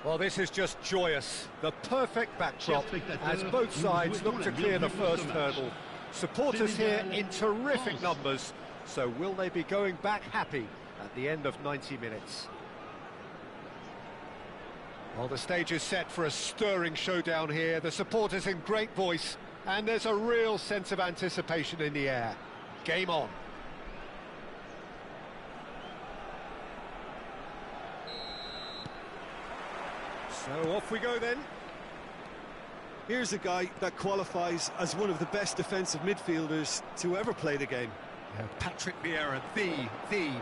Well, this is just joyous. The perfect backdrop as both sides look to clear the first hurdle. Supporters here in terrific numbers, so will they be going back happy at the end of 90 minutes? Well, the stage is set for a stirring showdown here. The supporters in great voice, and there's a real sense of anticipation in the air. Game on. So off we go then. Here's a guy that qualifies as one of the best defensive midfielders to ever play the game. Patrick Vieira, the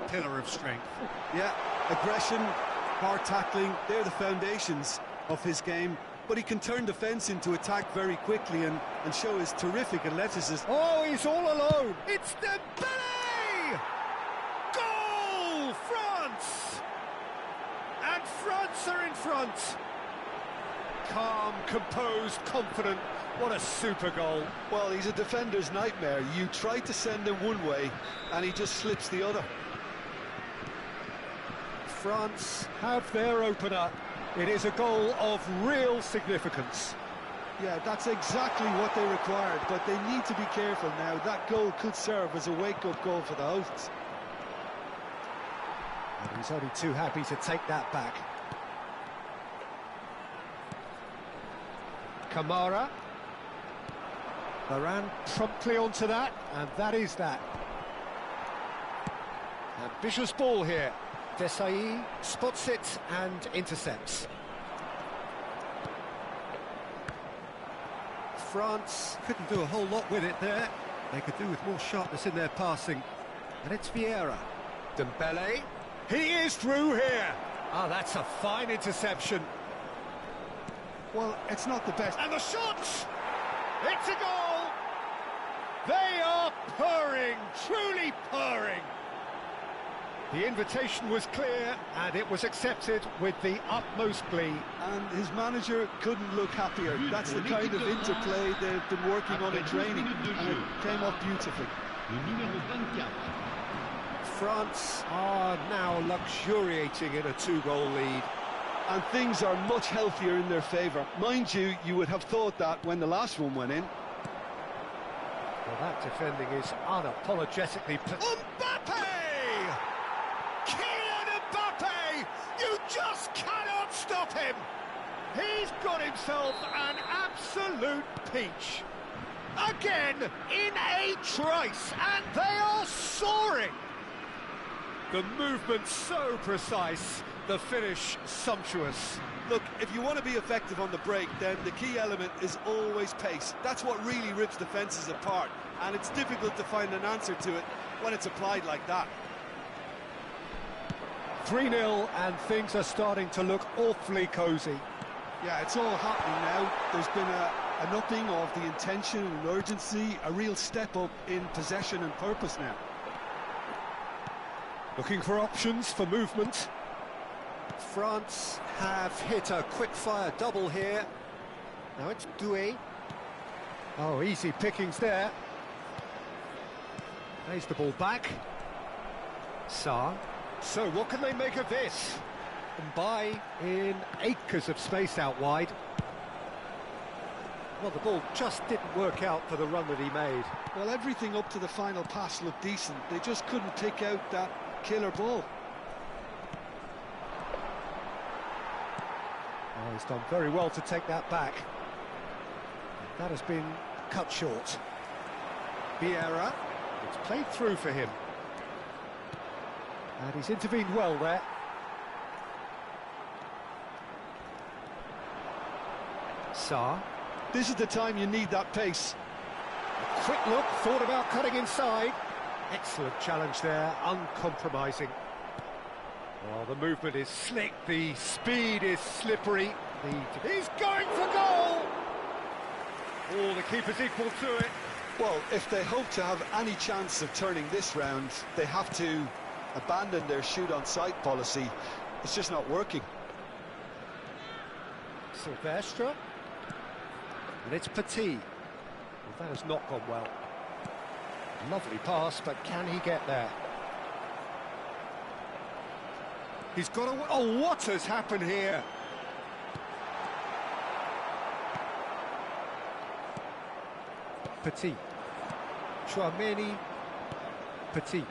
pillar of strength. Yeah, aggression, hard tackling, they're the foundations of his game. But he can turn defence into attack very quickly and show his terrific athleticism. Oh, he's all alone. It's Dembele! Goal, France! And France are in front. Calm, composed, confident. What a super goal. Well, he's a defender's nightmare. You try to send him one way, and he just slips the other. France have their opener. It is a goal of real significance. Yeah, that's exactly what they required, but they need to be careful now. That goal could serve as a wake-up goal for the hosts. And he's only too happy to take that back. Kamara. Varane promptly onto that, and that is that. Ambitious ball here. Desailly spots it and intercepts. France couldn't do a whole lot with it there. They could do with more sharpness in their passing. And it's Vieira. Dembele. He is through here. Ah, that's a fine interception. Well, it's not the best. And the shot! It's a goal! They are purring, truly purring. The invitation was clear, and it was accepted with the utmost glee. And his manager couldn't look happier. That's the kind of interplay they've been working on in training, and it came off beautifully. France are now luxuriating in a two-goal lead. And things are much healthier in their favour. Mind you, you would have thought that when the last one went in. Well, that defending is unapologetically... Mbappe! Kylian Mbappe! You just cannot stop him! He's got himself an absolute peach. Again, in a trice, and they are soaring! The movement so precise. The finish sumptuous. Look, if you want to be effective on the break, then the key element is always pace. That's what really rips defences apart, and it's difficult to find an answer to it when it's applied like that. 3-0, and things are starting to look awfully cosy. Yeah, it's all happening now. There's been an upping of the intention and urgency, a real step up in possession and purpose now. Looking for options for movement. France have hit a quick-fire double here. Now it's Doué. Oh, easy pickings there. Plays the ball back. Sarr. So what can they make of this? Mbappe in acres of space out wide. Well, the ball just didn't work out for the run that he made. Well, everything up to the final pass looked decent. They just couldn't pick out that killer ball. Oh, he's done very well to take that back. That has been cut short. Vieira. It's played through for him. And he's intervened well there. Sarr. This is the time you need that pace. A quick look, thought about cutting inside. Excellent challenge there, uncompromising. Oh, the movement is slick, the speed is slippery. He's going for goal! Oh, the keeper's equal to it. Well, if they hope to have any chance of turning this round, they have to abandon their shoot-on-sight policy. It's just not working. Silvestre. And it's Petit. Well, that has not gone well. Lovely pass, but can he get there? He's got a... Oh, what has happened here? Petit. Chouameni. Petit.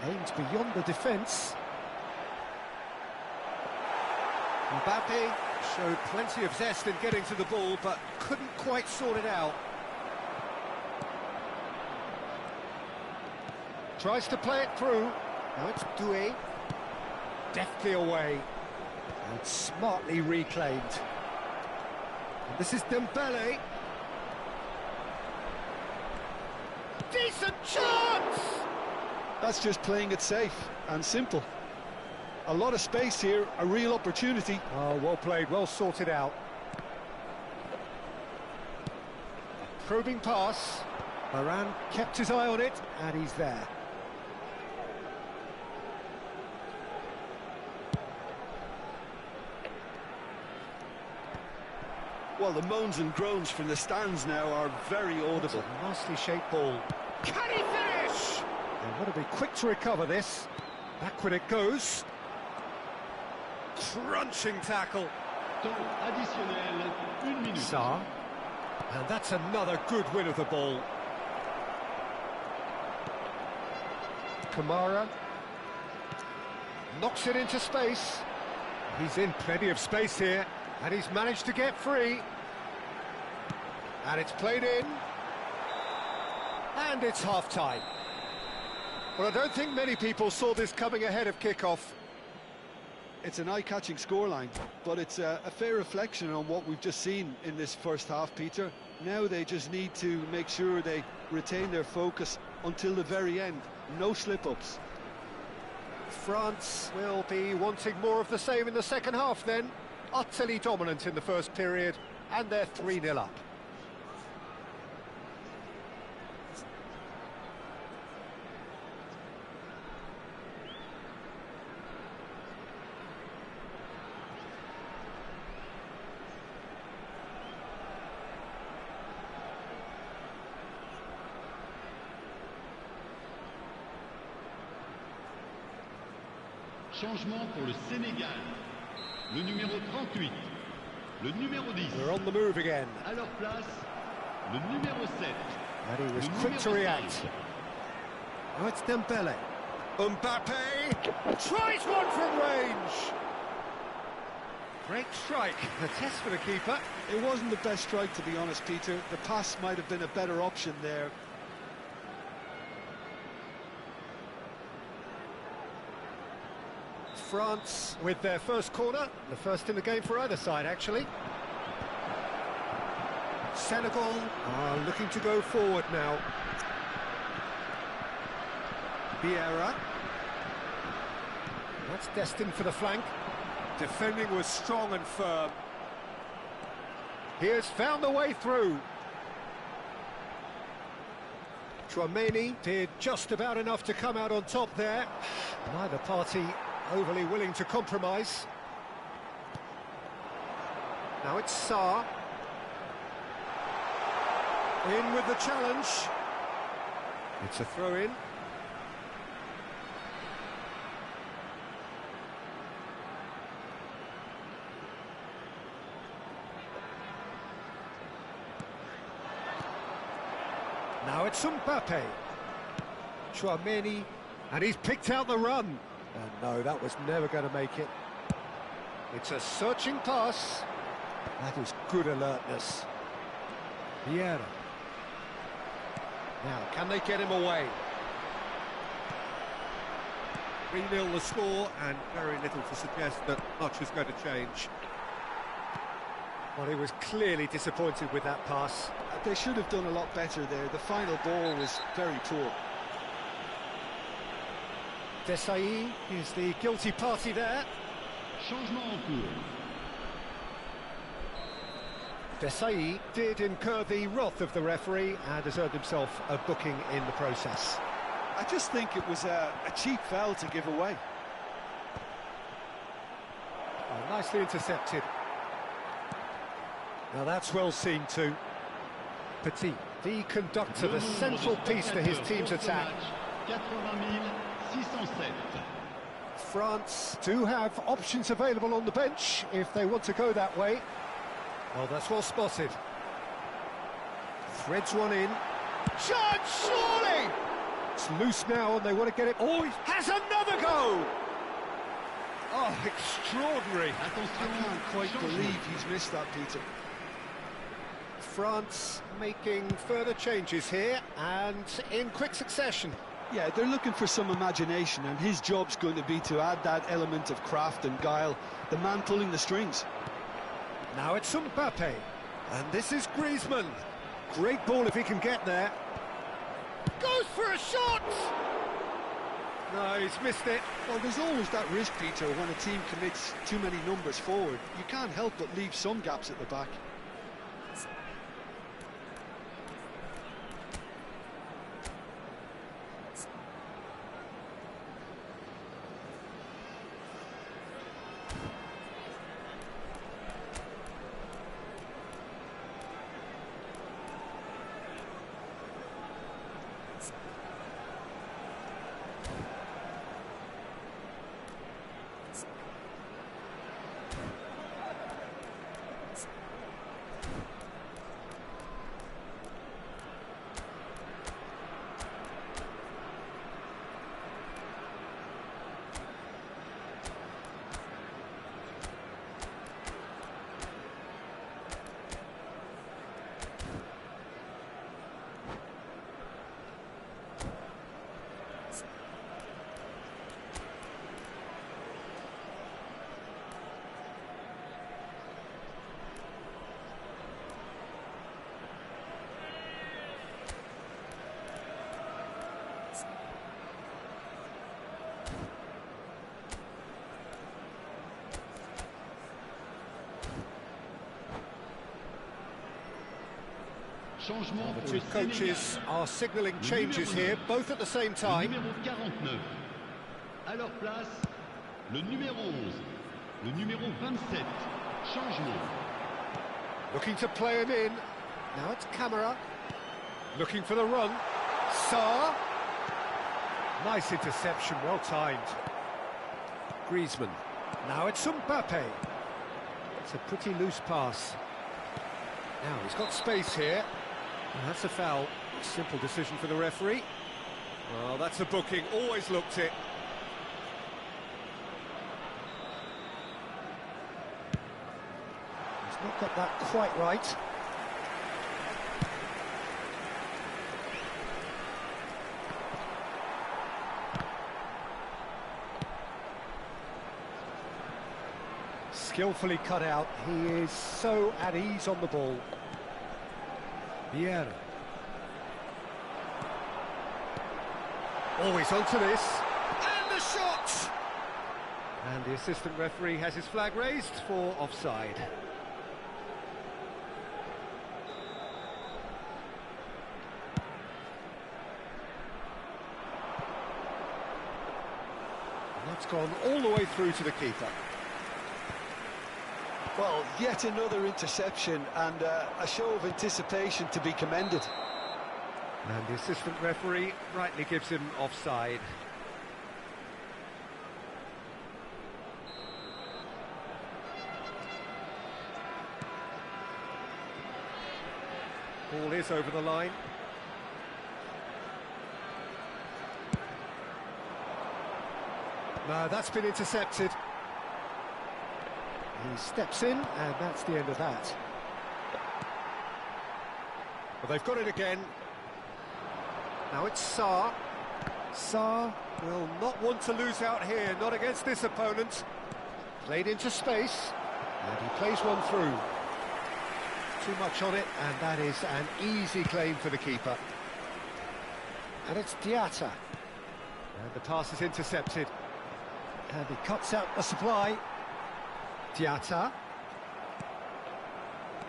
Aimed beyond the defence. Mbappe showed plenty of zest in getting to the ball, but couldn't quite sort it out. Tries to play it through. Now it's Doué. Deftly away. And smartly reclaimed. And this is Dembele. Decent chance! That's just playing it safe and simple. A lot of space here, a real opportunity. Oh, well played, well sorted out. Probing pass. Varane kept his eye on it, and he's there. Well, the moans and groans from the stands now are very audible. A nicely shaped ball. Can he finish? They want to be quick to recover this. Backward it goes. Crunching tackle. Temps additionnel, 1 minute. Sarr. And that's another good win of the ball. Kamara. Knocks it into space. He's in plenty of space here. And he's managed to get free. And it's played in. And it's half-time. Well, I don't think many people saw this coming ahead of kick-off. It's an eye-catching scoreline, but it's a fair reflection on what we've just seen in this first half, Peter. Now they just need to make sure they retain their focus until the very end. No slip-ups. France will be wanting more of the same in the second half then. Utterly dominant in the first period, and they're 3-0 up. Changement pour le Sénégal. Le numéro 38, le numéro 10. They're on the move again. À leur place, le numéro 7. And he was Le quick numéro to react. 5. Oh, it's Dembele. Mbappe tries one from range. Great strike. A test for the keeper. It wasn't the best strike, to be honest, Peter. The pass might have been a better option there. France with their first corner, the first in the game for either side, actually. Senegal are looking to go forward now. Vieira. That's destined for the flank. Defending was strong and firm. He has found the way through. Chouameni did just about enough to come out on top there. Neither party overly willing to compromise. Now it's Sarr. In with the challenge. It's a throw-in. Now it's Mbappe. Chouameni. And he's picked out the run. And no, that was never going to make it. It's a searching pass. That is good alertness. Vieira. Now, can they get him away? 3-0 the score, and very little to suggest that much is going to change. Well, he was clearly disappointed with that pass. They should have done a lot better there. The final ball was very poor. Desailly is the guilty party there. Changement en cours. Desailly did incur the wrath of the referee and has earned himself a booking in the process. I just think it was a cheap foul to give away. Oh, nicely intercepted. Now that's well seen too. Petit, the conductor, the central piece to his team's attack. 80,607. France do have options available on the bench if they want to go that way. Oh, that's well spotted. Threads one in. Chance, surely! It's loose now and they want to get it. Oh, he Has another go! Oh, extraordinary. I can't quite believe he's missed that, Peter. France making further changes here and in quick succession. Yeah, they're looking for some imagination, and his job's going to be to add that element of craft and guile, the man pulling the strings. Now it's Mbappe, and this is Griezmann. Great ball if he can get there. Goes for a shot! No, he's missed it. Well, there's always that risk, Peter, when a team commits too many numbers forward. You can't help but leave some gaps at the back. Changement The pour two le coaches Sénégal. are signalling Le changes numéro here, 9. both at the same Le time. numéro 49. À leur place, le numéro 11. Le numéro 27. Changement. Looking to play him in. Now it's Camara. Looking for the run. Sarr. Nice interception, well timed. Griezmann. Now it's Mbappe. It's a pretty loose pass. Now he's got space here. And that's a foul. Simple decision for the referee. Well, that's a booking. Always looked it. He's not got that quite right. Skillfully cut out. He is so at ease on the ball. Vieira. Always onto this. And the shot! And the assistant referee has his flag raised for offside. And that's gone all the way through to the keeper. Well, yet another interception and a show of anticipation to be commended. And the assistant referee rightly gives him offside. Ball is over the line. No, that's been intercepted. He steps in, and that's the end of that. Well, they've got it again. Now it's Sarr. Sarr will not want to lose out here, not against this opponent. Played into space, and he plays one through. Too much on it, and that is an easy claim for the keeper. And it's Diatta. And the pass is intercepted. And he cuts out the supply. Diatta.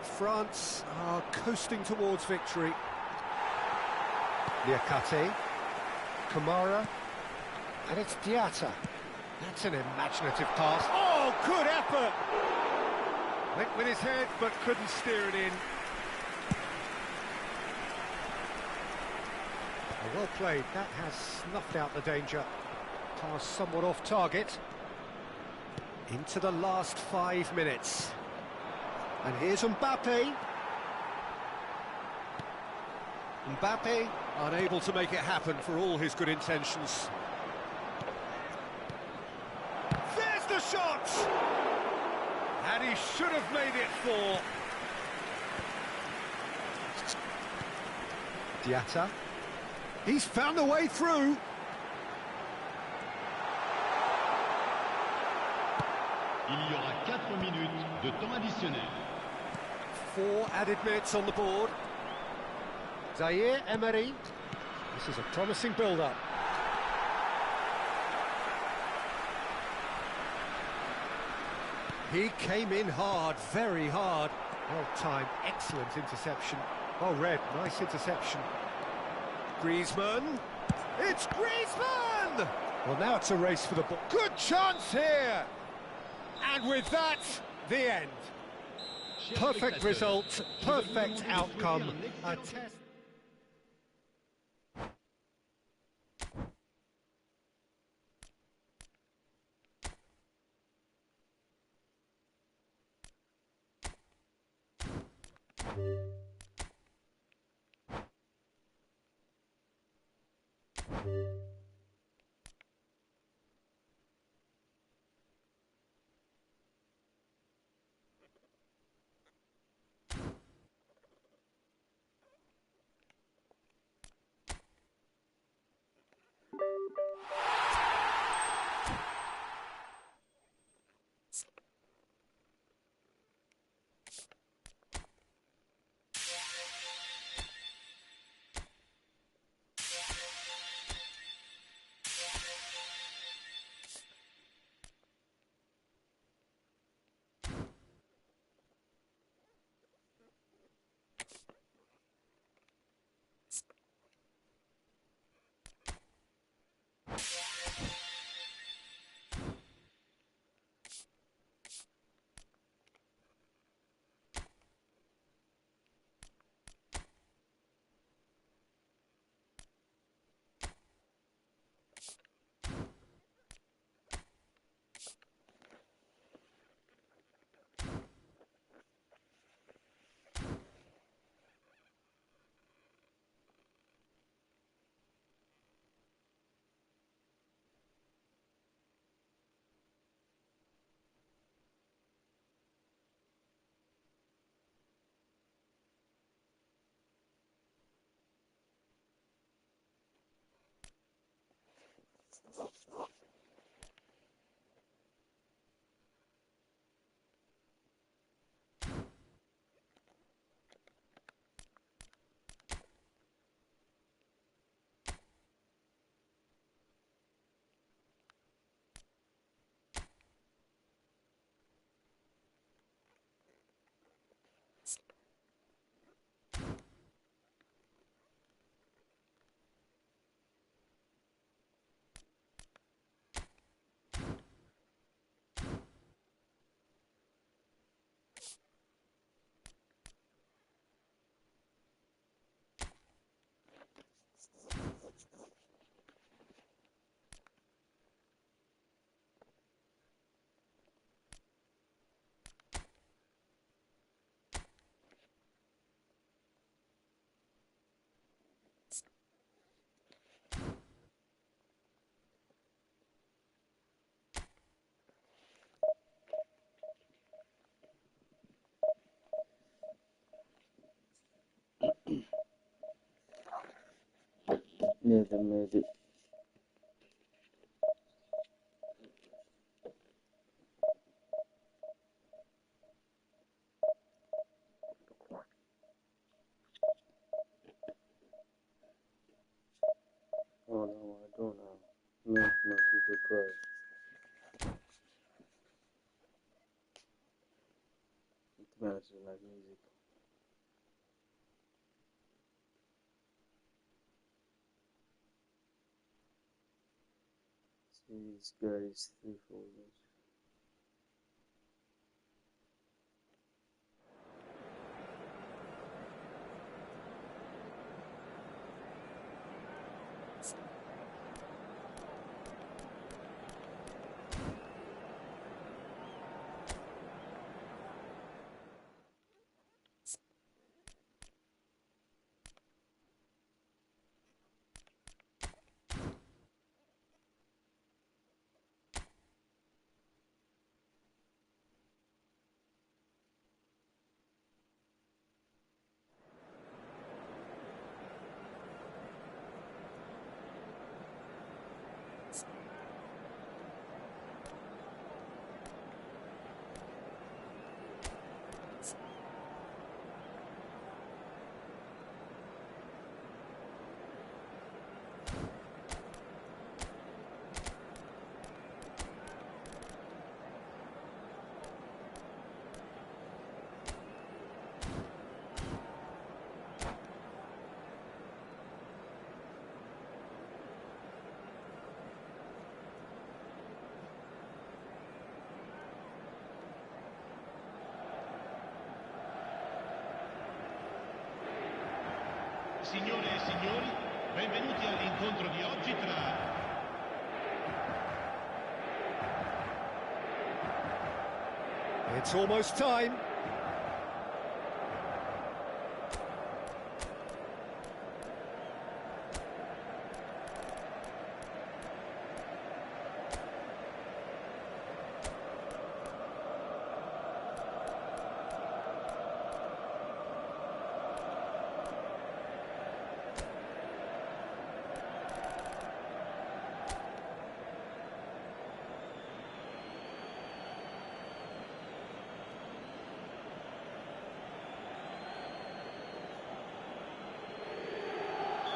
France are coasting towards victory. Liakate. Kamara. And it's Diatta. That's an imaginative pass. Oh, good effort! Went with his head, but couldn't steer it in. Well played. That has snuffed out the danger. Pass somewhat off target. Into the last 5 minutes. And here's Mbappe. Mbappe unable to make it happen for all his good intentions. There's the shot! And he should have made it four. Diatta. He's found a way through. Il y aura 4 minutes de temps additionnel. 4 added minutes on the board. Zaire Emery. This is a promising build-up. He came in hard, very hard. Well timed, excellent interception. Well read, nice interception. Griezmann. It's Griezmann! Well, now it's a race for the ball. Good chance here! And with that, the end. Perfect result, perfect outcome. A test. Yes, I made it. Oh no, I don't know. Make my people cry. To be honest, I like music. See, this guy is 3 folders. Signore e signori, benvenuti all'incontro di oggi tra... It's almost time.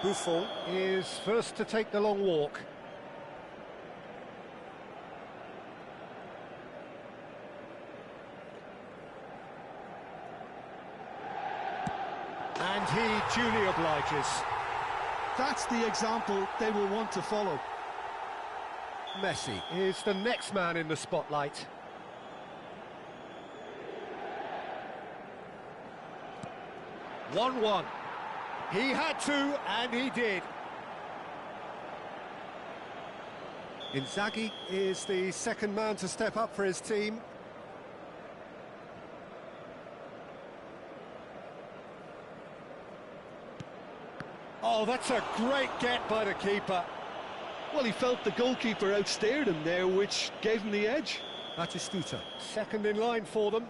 Buffon is first to take the long walk. And he duly obliges. That's the example they will want to follow. Messi is the next man in the spotlight. One-one. He had to, and he did. Inzaghi is the second man to step up for his team. Oh, that's a great get by the keeper. Well, he felt the goalkeeper outstared him there, which gave him the edge. Batistuta, second in line for them.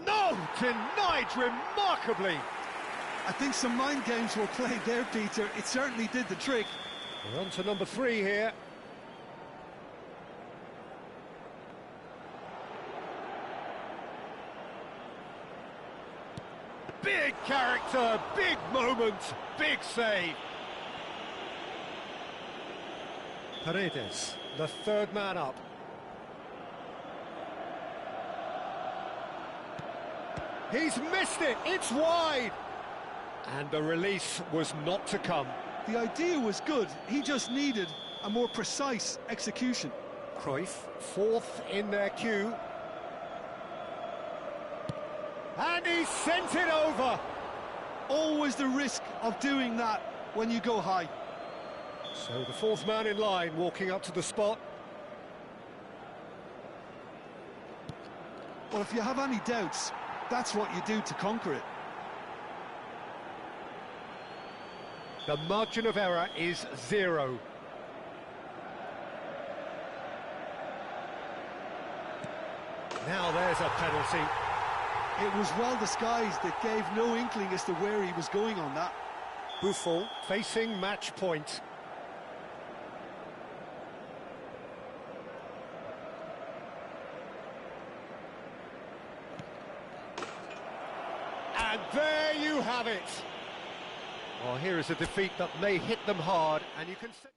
No! Denied remarkably! I think some mind games were played there, Peter. It certainly did the trick. We're on to number 3 here. Big character, big moment, big save. Paredes, the third man up. He's missed it, it's wide! And the release was not to come. The idea was good, he just needed a more precise execution. Cruyff, fourth in their queue. And he sent it over! Always the risk of doing that when you go high. So the fourth man in line walking up to the spot. Well, if you have any doubts, that's what you do to conquer it. The margin of error is 0. Now there's a penalty. It was well disguised, it gave no inkling as to where he was going on that. Buffon facing match point. And there you have it. Well, here is a defeat that may hit them hard, and you can see...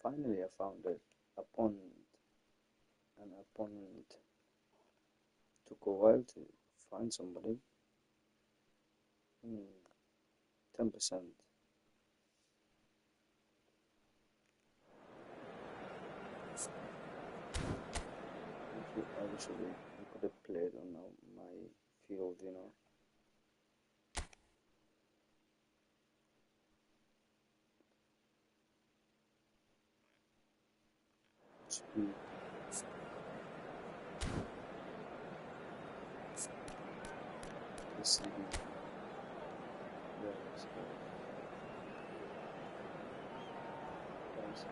Finally, I found it. An opponent took a while to find somebody. 10%. Actually, we could have played on my field, you know. Speed. Let's see. Yeah, let's go. Thanks.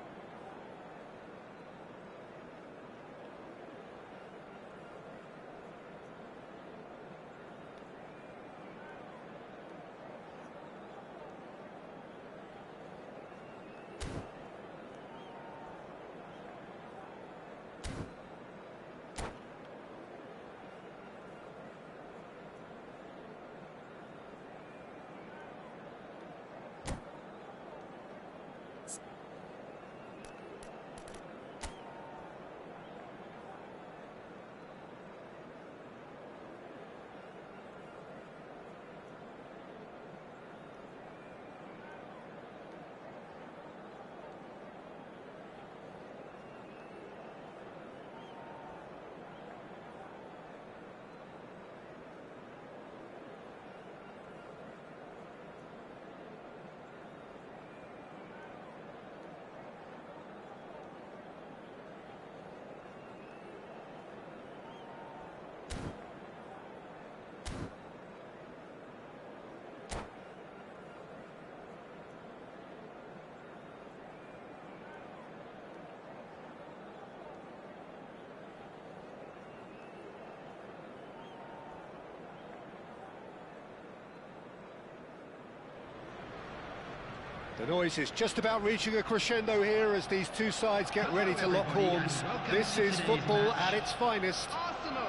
The noise is just about reaching a crescendo here as these two sides get ready to lock horns. This is football at its finest. Arsenal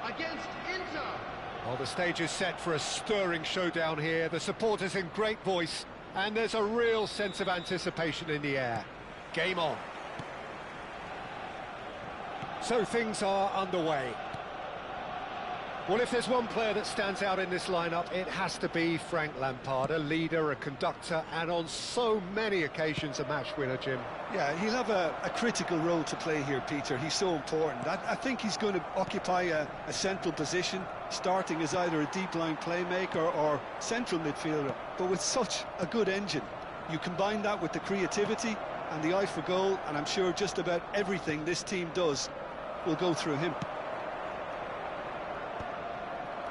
against Inter. Well, the stage is set for a stirring showdown here. The supporters in great voice, and there's a real sense of anticipation in the air. Game on. So things are underway. Well, if there's one player that stands out in this lineup, it has to be Frank Lampard, a leader, a conductor, and on so many occasions a match winner, Jim. Yeah, he'll have a critical role to play here, Peter. He's so important. I think he's going to occupy a central position, starting as either a deep-line playmaker or central midfielder. But with such a good engine, you combine that with the creativity and the eye for goal, and I'm sure just about everything this team does will go through him.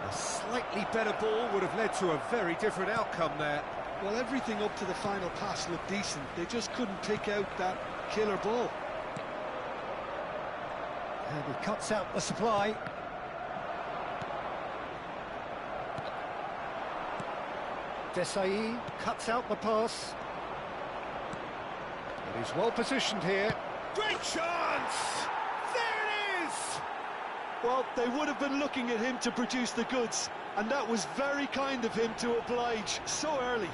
A slightly better ball would have led to a very different outcome there. Well, everything up to the final pass looked decent. They just couldn't pick out that killer ball. And he cuts out the supply. Desailly cuts out the pass. And he's well positioned here. Great chance! There it is! Well, they would have been looking at him to produce the goods, and that was very kind of him to oblige so early.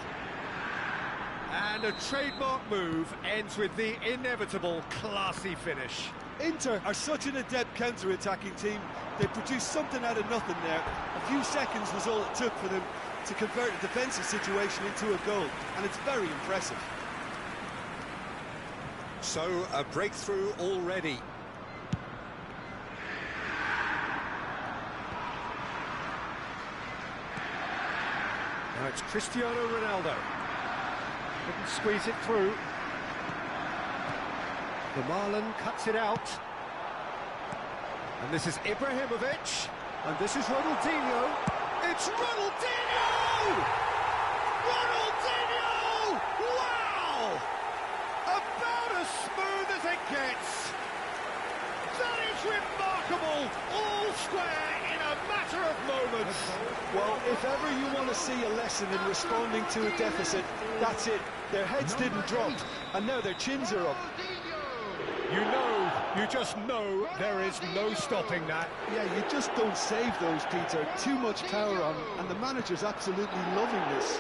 And a trademark move ends with the inevitable classy finish. Inter are such an adept counter-attacking team. They produced something out of nothing there. A few seconds was all it took for them to convert a defensive situation into a goal, and it's very impressive. So, a breakthrough already. Now it's Cristiano Ronaldo. Couldn't squeeze it through. The Marlon cuts it out. And this is Ibrahimovic. And this is Ronaldinho. It's Ronaldinho! Ronaldinho! Wow! About as smooth as it gets. That is remarkable. All square in a matter of moments. Well, if ever you want to see a lesson in responding to a deficit, that's it. Their heads didn't drop, and now their chins are up. You just know there is no stopping that. Yeah, you just don't save those, Peter. Too much power on, and the manager's absolutely loving this.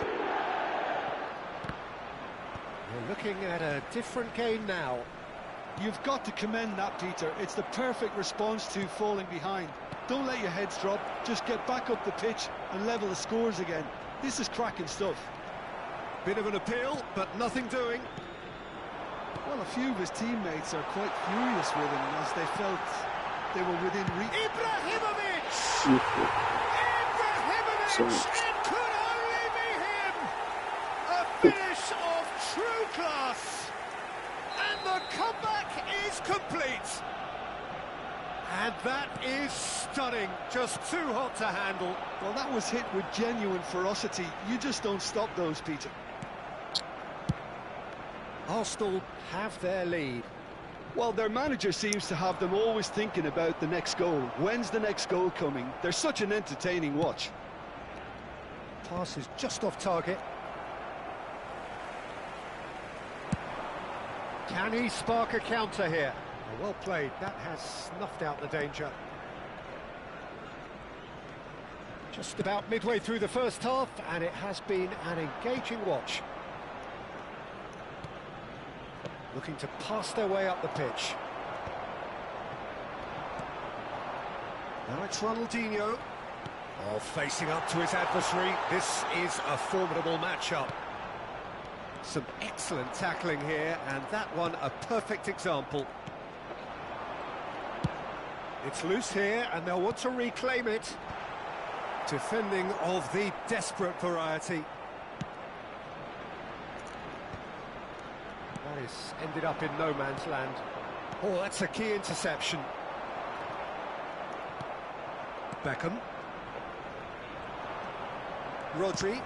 We're looking at a different game now. You've got to commend that, Peter. It's the perfect response to falling behind. Don't let your heads drop. Just get back up the pitch and level the scores again. This is cracking stuff. Bit of an appeal, but nothing doing. Well, a few of his teammates are quite furious with him as they felt they were within reach. Ibrahimovic! So, It could only be him! A finish of true class! And the comeback is complete! And that is stunning, just too hot to handle. Well, that was hit with genuine ferocity. You just don't stop those, Peter. Arsenal have their lead. Well, their manager seems to have them always thinking about the next goal. When's the next goal coming? They're such an entertaining watch. Pass is just off target. Can he spark a counter here? Oh, well played. That has snuffed out the danger. Just about midway through the first half, and it has been an engaging watch. Looking to pass their way up the pitch. Now it's Ronaldinho. Oh, facing up to his adversary. This is a formidable matchup. Some excellent tackling here, and that one a perfect example. It's loose here, and they'll want to reclaim it. Defending of the desperate variety. That is ended up in no man's land. Oh, that's a key interception. Beckham. Rodri.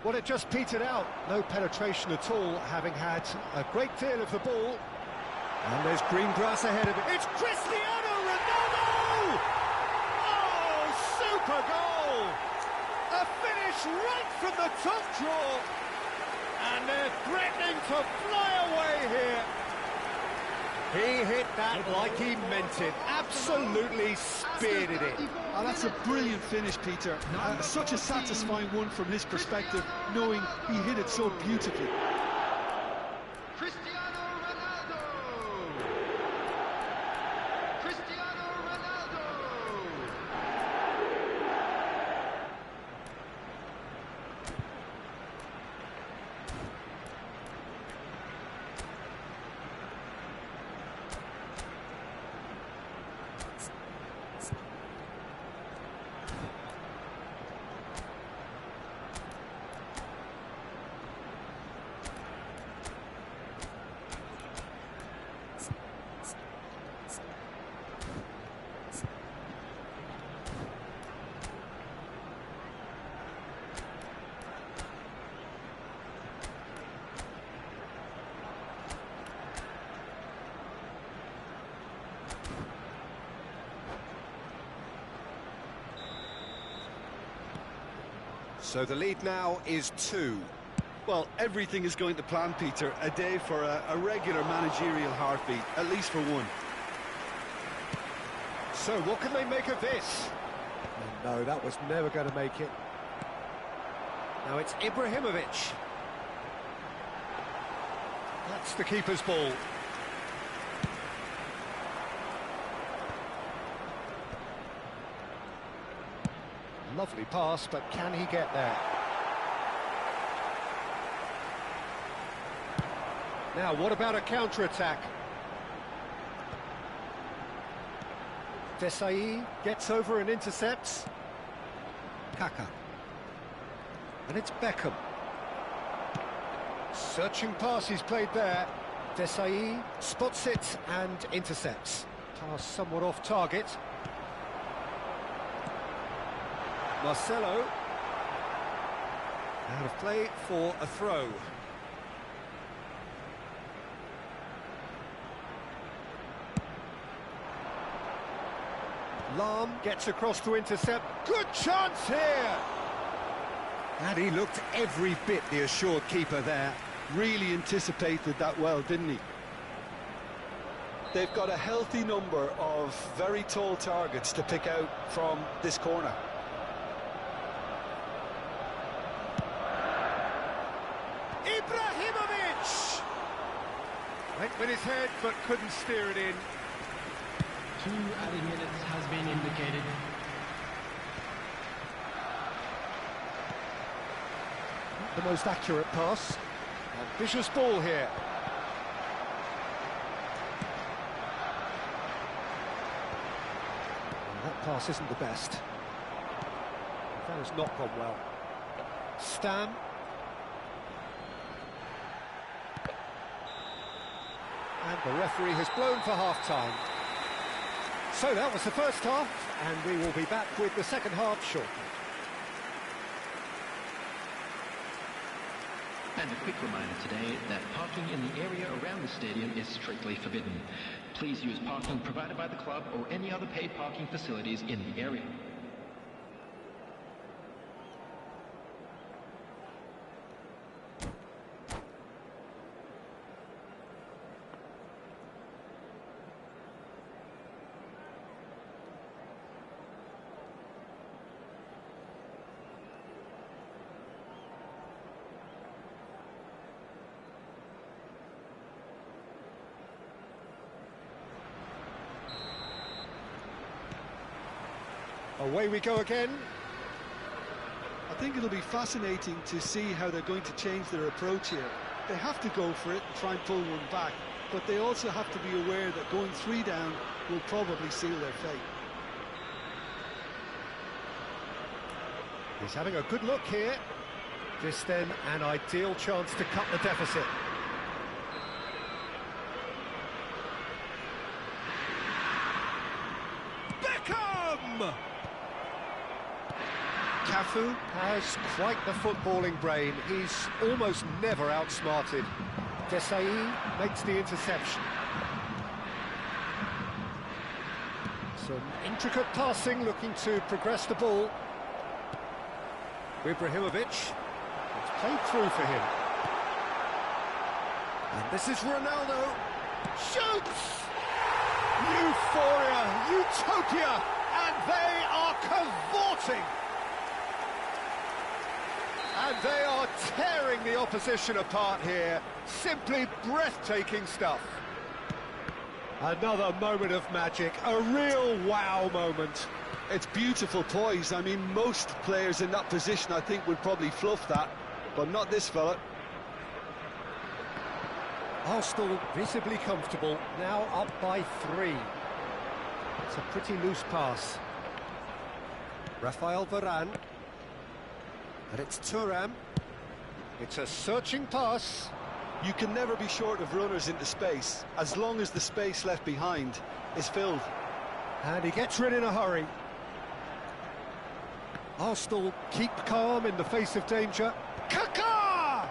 Well, it just petered out. No penetration at all, having had a great deal of the ball. And there's green grass ahead of it. It's Cristiano Ronaldo! Oh, super goal! A finish right from the top draw. And they're threatening to fly away here. He hit that like he meant it. Absolutely speared it in. Oh, that's a brilliant finish, Peter. Such a satisfying one from his perspective, knowing he hit it so beautifully. Cristiano Ronaldo! Cristiano Ronaldo! So the lead now is 2. Well, everything is going to plan, Peter. A day for a regular managerial heartbeat, at least for one. So what can they make of this? Oh, no, that was never going to make it. Now it's Ibrahimovic. That's the keeper's ball. Lovely pass, but can he get there? Now, what about a counter-attack? Desai gets over and intercepts. Kaka. And it's Beckham. Searching pass he's played there. Desai spots it and intercepts. Pass somewhat off target. Marcelo. Out of play for a throw. Lahm gets across to intercept. Good chance here! And he looked every bit the assured keeper there. Really anticipated that well, didn't he? They've got a healthy number of very tall targets to pick out from this corner. Ibrahimovic! Went with his head, but couldn't steer it in. 2 added minutes has been indicated. The most accurate pass. Ambitious ball here. That pass isn't the best. That has not gone well. Stam. And the referee has blown for half-time. So that was the first half, and we will be back with the second half shortly. And a quick reminder today that parking in the area around the stadium is strictly forbidden. Please use parking provided by the club or any other paid parking facilities in the area. Away we go again. I think it'll be fascinating to see how they're going to change their approach here. They have to go for it and try and pull one back, but they also have to be aware that going 3 down will probably seal their fate. He's having a good look here. This then an ideal chance to cut the deficit. Beckham! Cafu has quite the footballing brain. He's almost never outsmarted. Desai makes the interception. Some intricate passing, looking to progress the ball. Ibrahimovic. It's played through for him. And this is Ronaldo. Shoots! Euphoria, utopia, and they are cavorting. And they are tearing the opposition apart here. Simply breathtaking stuff. Another moment of magic, a real wow moment. It's beautiful poise. I mean, most players in that position, I think, would probably fluff that, but not this fella. Arsenal visibly comfortable, now up by 3. It's a pretty loose pass. Rafael Varane. And it's Thuram. It's a searching pass. You can never be short of runners into space, as long as the space left behind is filled. And he gets rid in a hurry. Arsenal keep calm in the face of danger. Kaká!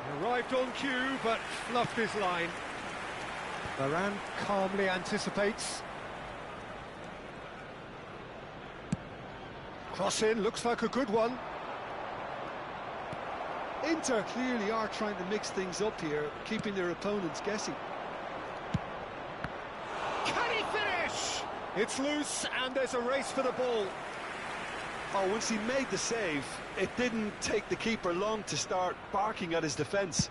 He arrived on cue, but fluffed his line. Varane calmly anticipates. Cross in, looks like a good one. Inter clearly are trying to mix things up here, keeping their opponents guessing. Can he finish? It's loose, and there's a race for the ball. Oh, once he made the save, it didn't take the keeper long to start barking at his defence.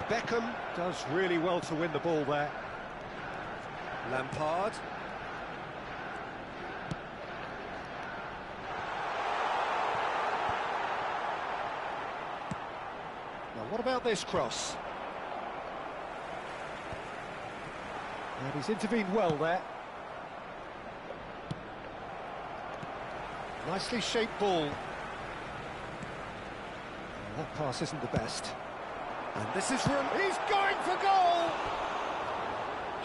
Beckham does really well to win the ball there. Lampard. Now, what about this cross? And he's intervened well there. Nicely shaped ball. Well, that pass isn't the best. And this is room. He's going for goal!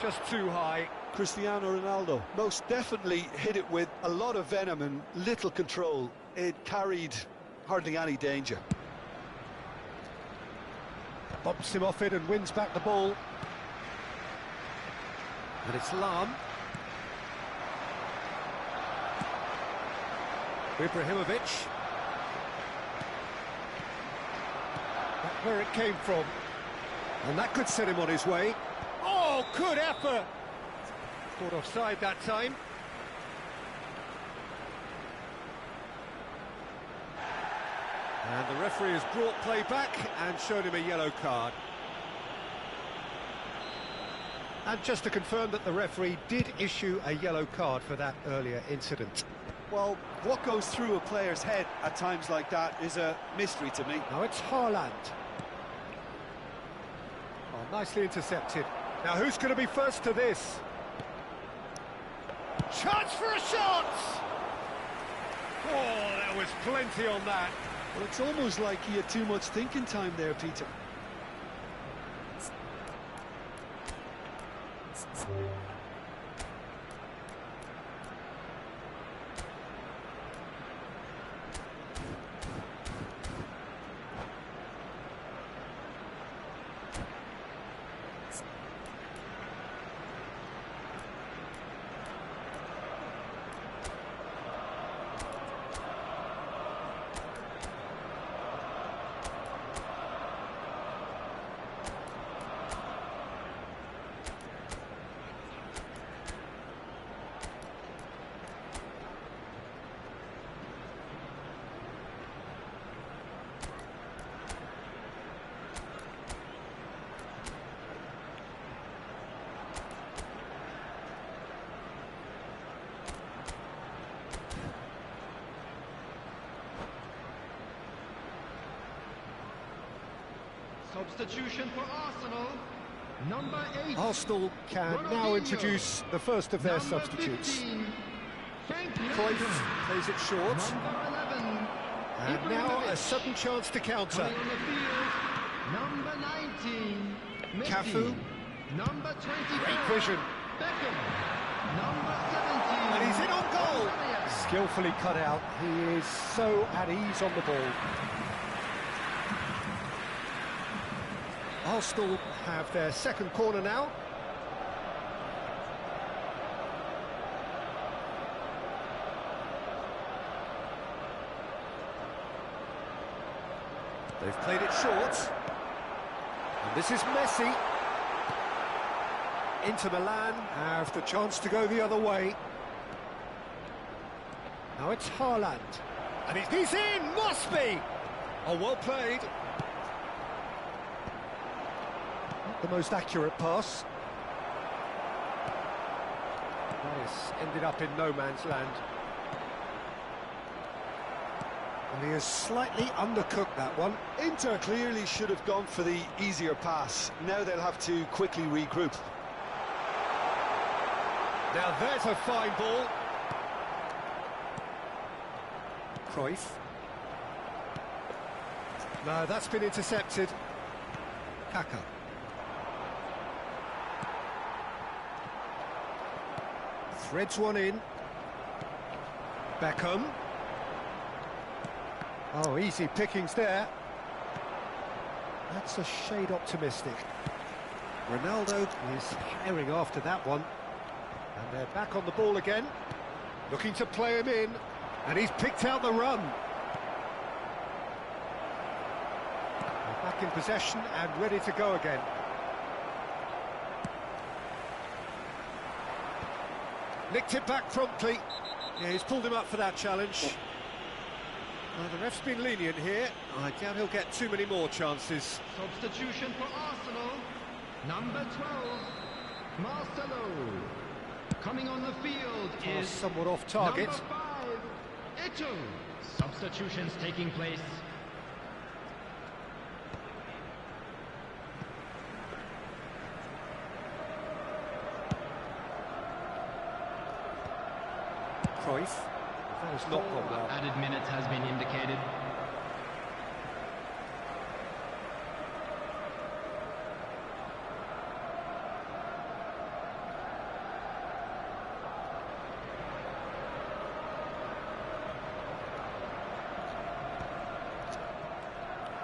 Just too high. Cristiano Ronaldo most definitely hit it with a lot of venom and little control. It carried hardly any danger. Bumps him off it and wins back the ball. And it's Lam. Ibrahimovic. That's where it came from. And that could set him on his way. Oh, good effort! Caught offside that time. And the referee has brought play back and showed him a yellow card. And just to confirm that the referee did issue a yellow card for that earlier incident. Well, what goes through a player's head at times like that is a mystery to me. Now it's Haaland. Oh, nicely intercepted. Now who's going to be first to this? Chance for a shot! Oh, there was plenty on that. Well, it's almost like he had too much thinking time there, Peter. Substitution for Arsenal. Number 8. Arsenal can now introduce the first of their substitutes. 15, Cruyff plays it short. Number 11. And now a sudden chance to counter. Playing on the field. Number 19. Messi. Cafu. Number 24. Great vision. Beckham. Number 17. And he's in on goal. Ryan. Skillfully cut out. He is so at ease on the ball. Arsenal have their second corner now. They've played it short. And this is Messi. Inter Milan have the chance to go the other way. Now it's Haaland. And he's in, must be! Oh, well played. Not the most accurate pass. That has ended up in no man's land. And he has slightly undercooked that one. Inter clearly should have gone for the easier pass. Now they'll have to quickly regroup. Now there's a fine ball. Cruyff. No, that's been intercepted. Kaka. Threads one in. Beckham. Oh, easy pickings there. That's a shade optimistic. Ronaldo is firing after that one. And they're back on the ball again. Looking to play him in. And he's picked out the run. They're back in possession and ready to go again. Nicked it back promptly. Yeah, he's pulled him up for that challenge. Well, the ref's been lenient here. I doubt he'll get too many more chances. Substitution for Arsenal. Number 12, Marcelo. Coming on the field Pass is somewhat off target. number 5, Ito. Substitutions taking place. Cruyff. That has not gone well. Added minutes has been indicated.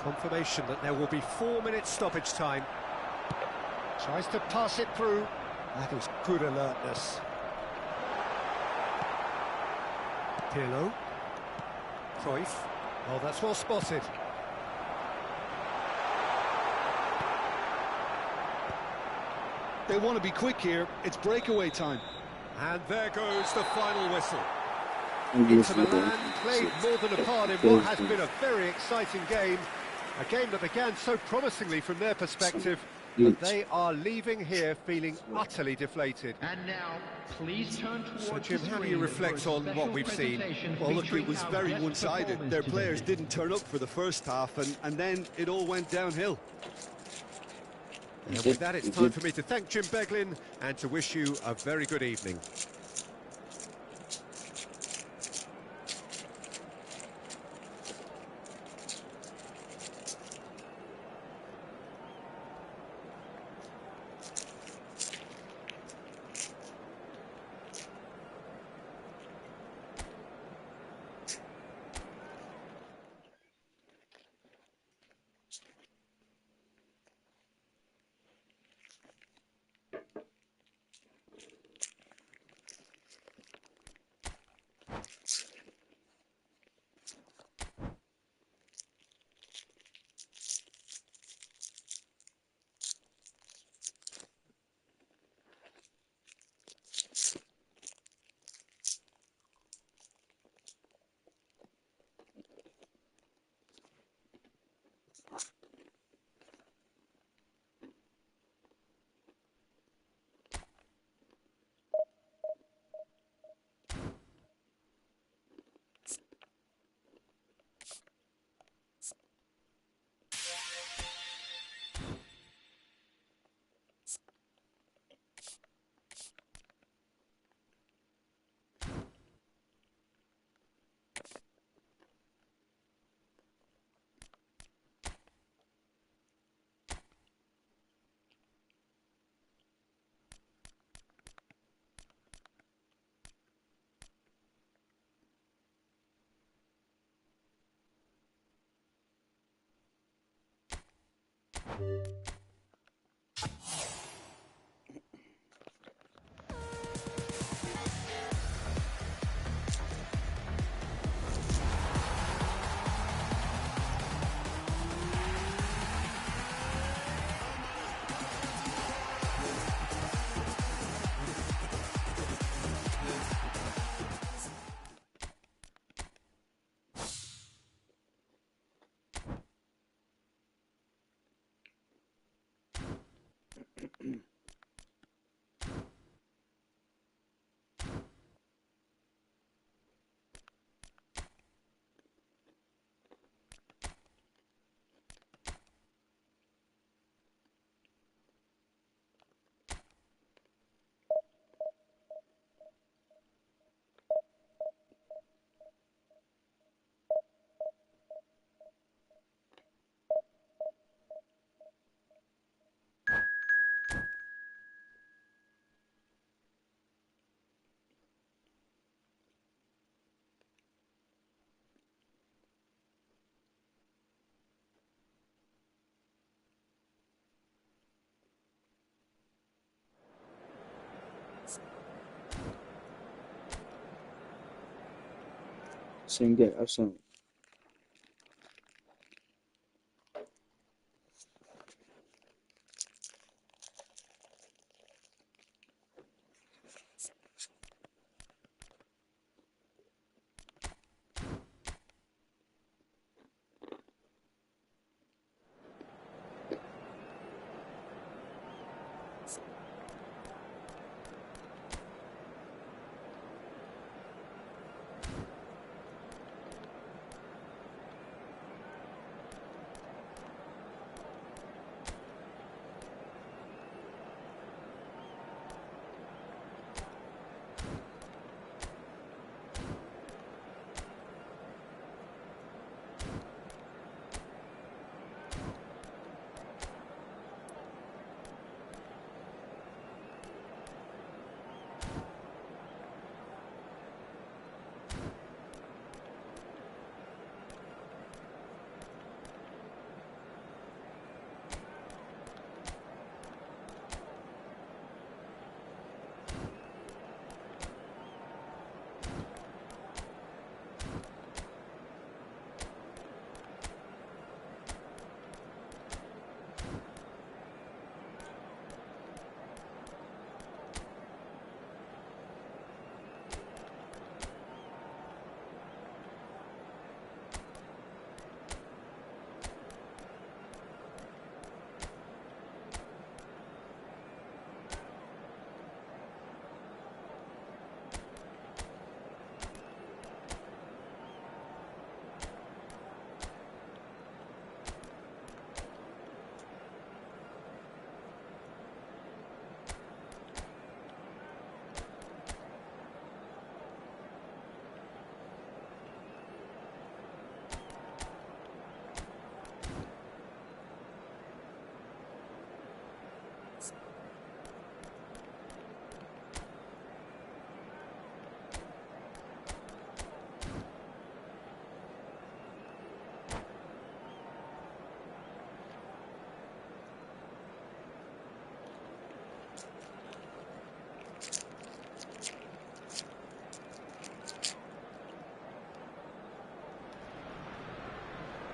Confirmation that there will be 4 minutes stoppage time. Tries to pass it through. That is good alertness. Pirlo. Cruyff. Oh, that's well spotted. They want to be quick here. It's breakaway time. And there goes the final whistle. And Inter Milan played more than a part in what has been a very exciting game. A game that began so promisingly from their perspective, but they are leaving here feeling utterly deflated. And now, please turn towards So, Jim, the how do screen you reflect for a on what special we've seen? presentation Well, look, it featuring was our very best one-sided. performance Their today. players didn't turn up for the first half, and then it all went downhill. And with that, it's time for me to thank Jim Beglin and to wish you a very good evening. Senge Arsenal.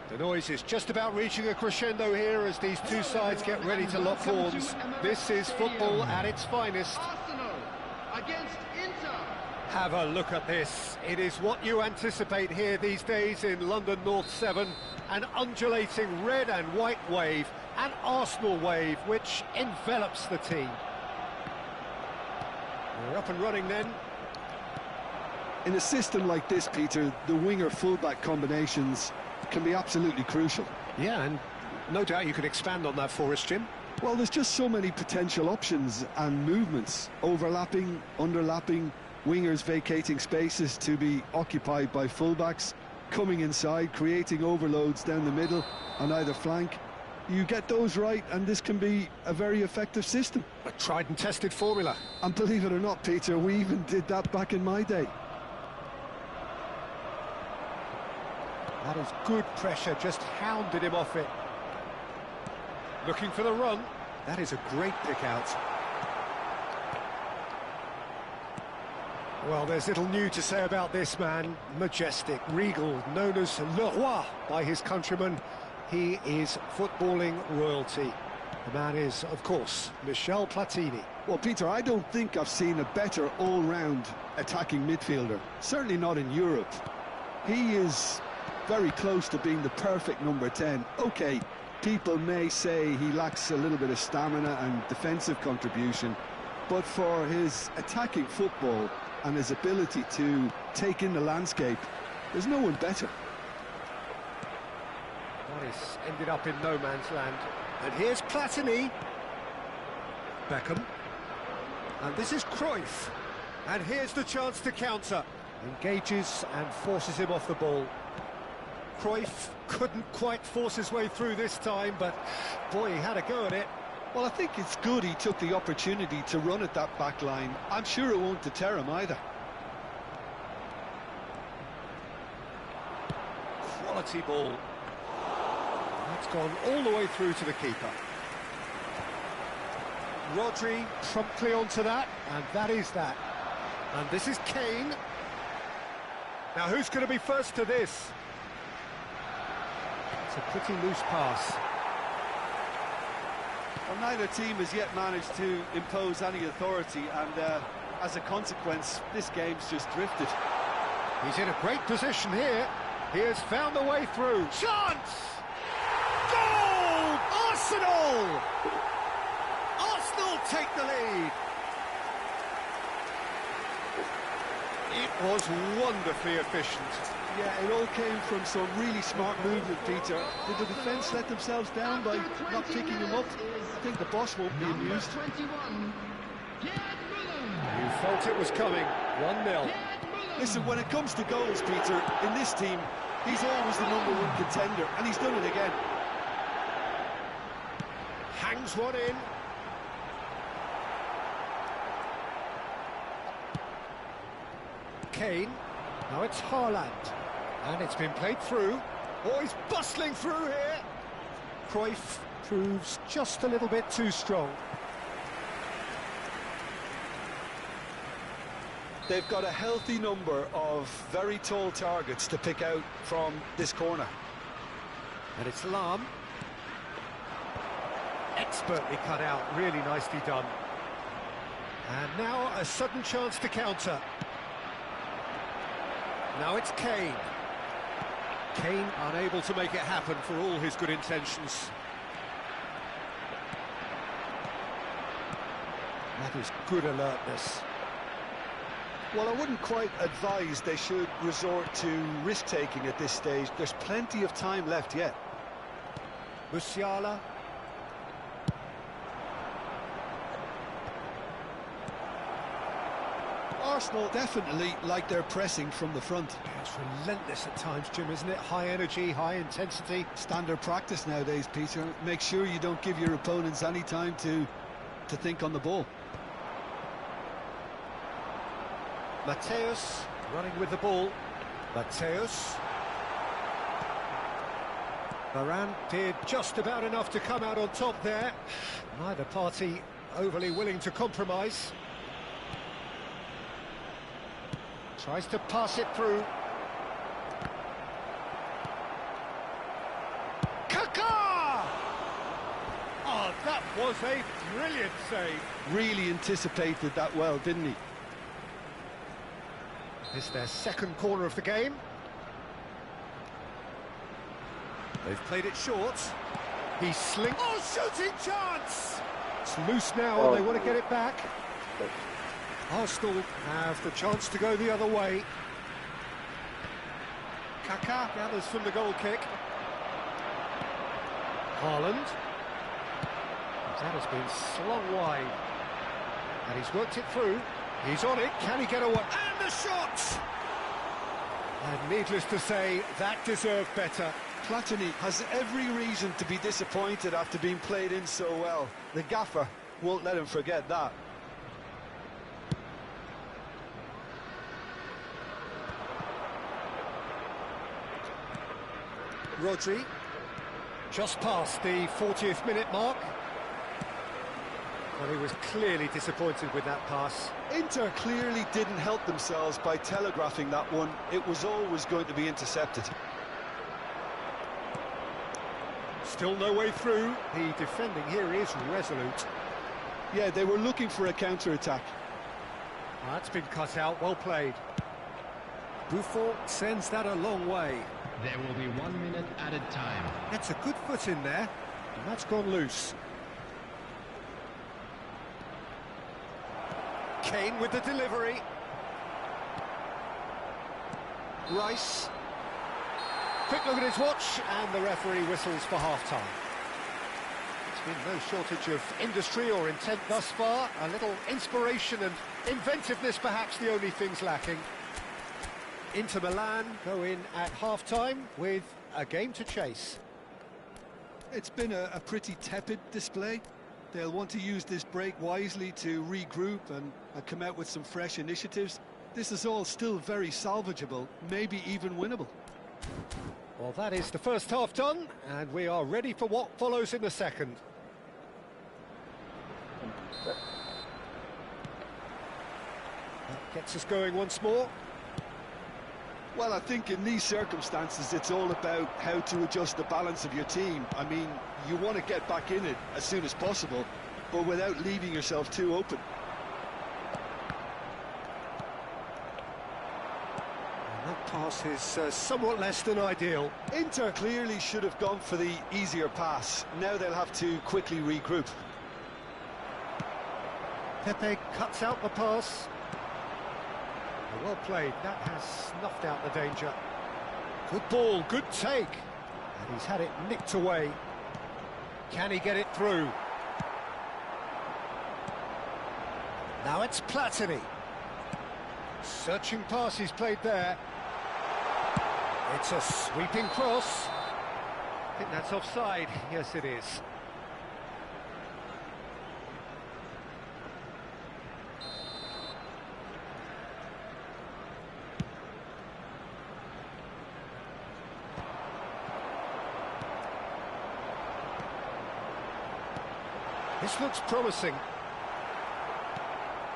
The noise is just about reaching a crescendo here as these two sides get ready to lock horns. This is football at its finest. Arsenal against Inter. Have a look at this. It is what you anticipate here these days in London North 7. An undulating red and white wave, an Arsenal wave which envelops the team. We're up and running then. In a system like this, Peter, the winger-fullback combinations can be absolutely crucial. Yeah, and no doubt you could expand on that for us, Jim. Well, there's just so many potential options and movements, overlapping, underlapping, wingers vacating spaces to be occupied by fullbacks, coming inside, creating overloads down the middle on either flank. You get those right, and this can be a very effective system. A tried and tested formula. And believe it or not, Peter, we even did that back in my day. That is good pressure, just hounded him off it. Looking for the run. That is a great pick out. Well, there's little new to say about this man. Majestic, regal, known as Le Roi by his countrymen. He is footballing royalty. The man is, of course, Michel Platini. Well, Peter, I don't think I've seen a better all-round attacking midfielder. Certainly not in Europe. He is very close to being the perfect number 10. OK, people may say he lacks a little bit of stamina and defensive contribution, but for his attacking football and his ability to take in the landscape, there's no one better. That is ended up in no man's land. And here's Platini. Beckham. And this is Cruyff. And here's the chance to counter. Engages and forces him off the ball. Cruyff couldn't quite force his way through this time, but boy, he had a go at it. Well, I think it's good he took the opportunity to run at that back line. I'm sure it won't deter him either. Quality ball. That's gone all the way through to the keeper. Rodri promptly onto that, and that is that. And this is Kane. Now who's going to be first to this? It's a pretty loose pass. Well, neither team has yet managed to impose any authority, and as a consequence, this game's just drifted. He's in a great position here. He has found the way through. Chance! Goal! Arsenal! Arsenal take the lead. It was wonderfully efficient. Yeah, it all came from some really smart movement, Peter. Did the defence let themselves down by not picking him up? I think the boss won't be amused. 21. You felt it was coming. 1-0. Listen, when it comes to goals, Peter, in this team, he's always the #1 contender, and he's done it again. Hangs one in. Kane. Now it's Haaland. And it's been played through. Oh, he's bustling through here. Cruyff proves just a little bit too strong. They've got a healthy number of very tall targets to pick out from this corner. And it's Lahm. Expertly cut out, really nicely done. And now a sudden chance to counter. Now it's Kane. Kane unable to make it happen for all his good intentions. That is good alertness. Well, I wouldn't quite advise they should resort to risk-taking at this stage. There's plenty of time left yet. Musiala. Arsenal definitely like their pressing from the front. It's relentless at times, Jim, isn't it? High energy, high intensity. Standard practice nowadays, Peter. Make sure you don't give your opponents any time to think on the ball. Matthäus running with the ball. Matthäus. Varane did just about enough to come out on top there. Neither party overly willing to compromise. Tries to pass it through. Kaká! Oh, that was a brilliant save. Really anticipated that well, didn't he? It's their second corner of the game. They've played it short. He's slinked. Oh, shooting chance! It's loose now, and they want to get it back. Arsenal have the chance to go the other way. Kaká gathers from the goal kick. Haaland. That has been slung wide. And he's worked it through. He's on it. Can he get away? And the shot! And needless to say, that deserved better. Platini has every reason to be disappointed after being played in so well. The gaffer won't let him forget that. Rodri, just past the 40th minute mark. Well, he was clearly disappointed with that pass. Inter clearly didn't help themselves by telegraphing that one. It was always going to be intercepted. Still no way through. The defending here is resolute. Yeah, they were looking for a counter-attack. That's been cut out, well played. Buffon sends that a long way. There will be 1 minute added time. That's a good foot in there, and that's gone loose. Kane with the delivery. Rice. Quick look at his watch, and the referee whistles for half-time. It's been no shortage of industry or intent thus far. A little inspiration and inventiveness, perhaps the only things lacking. Inter Milan go in at half-time with a game to chase. It's been a pretty tepid display. They'll want to use this break wisely to regroup and come out with some fresh initiatives. This is all still very salvageable, maybe even winnable. Well, that is the first half done, and we are ready for what follows in the second. That gets us going once more. Well, I think in these circumstances, it's all about how to adjust the balance of your team. I mean, you want to get back in it as soon as possible, but without leaving yourself too open. And that pass is somewhat less than ideal. Inter clearly should have gone for the easier pass. Now they'll have to quickly regroup. Pepe cuts out the pass. Well played, that has snuffed out the danger. Good ball, good take. And he's had it nicked away. Can he get it through? Now it's Platini. Searching pass he's played there. It's a sweeping cross. I think that's offside. Yes, it is. This looks promising.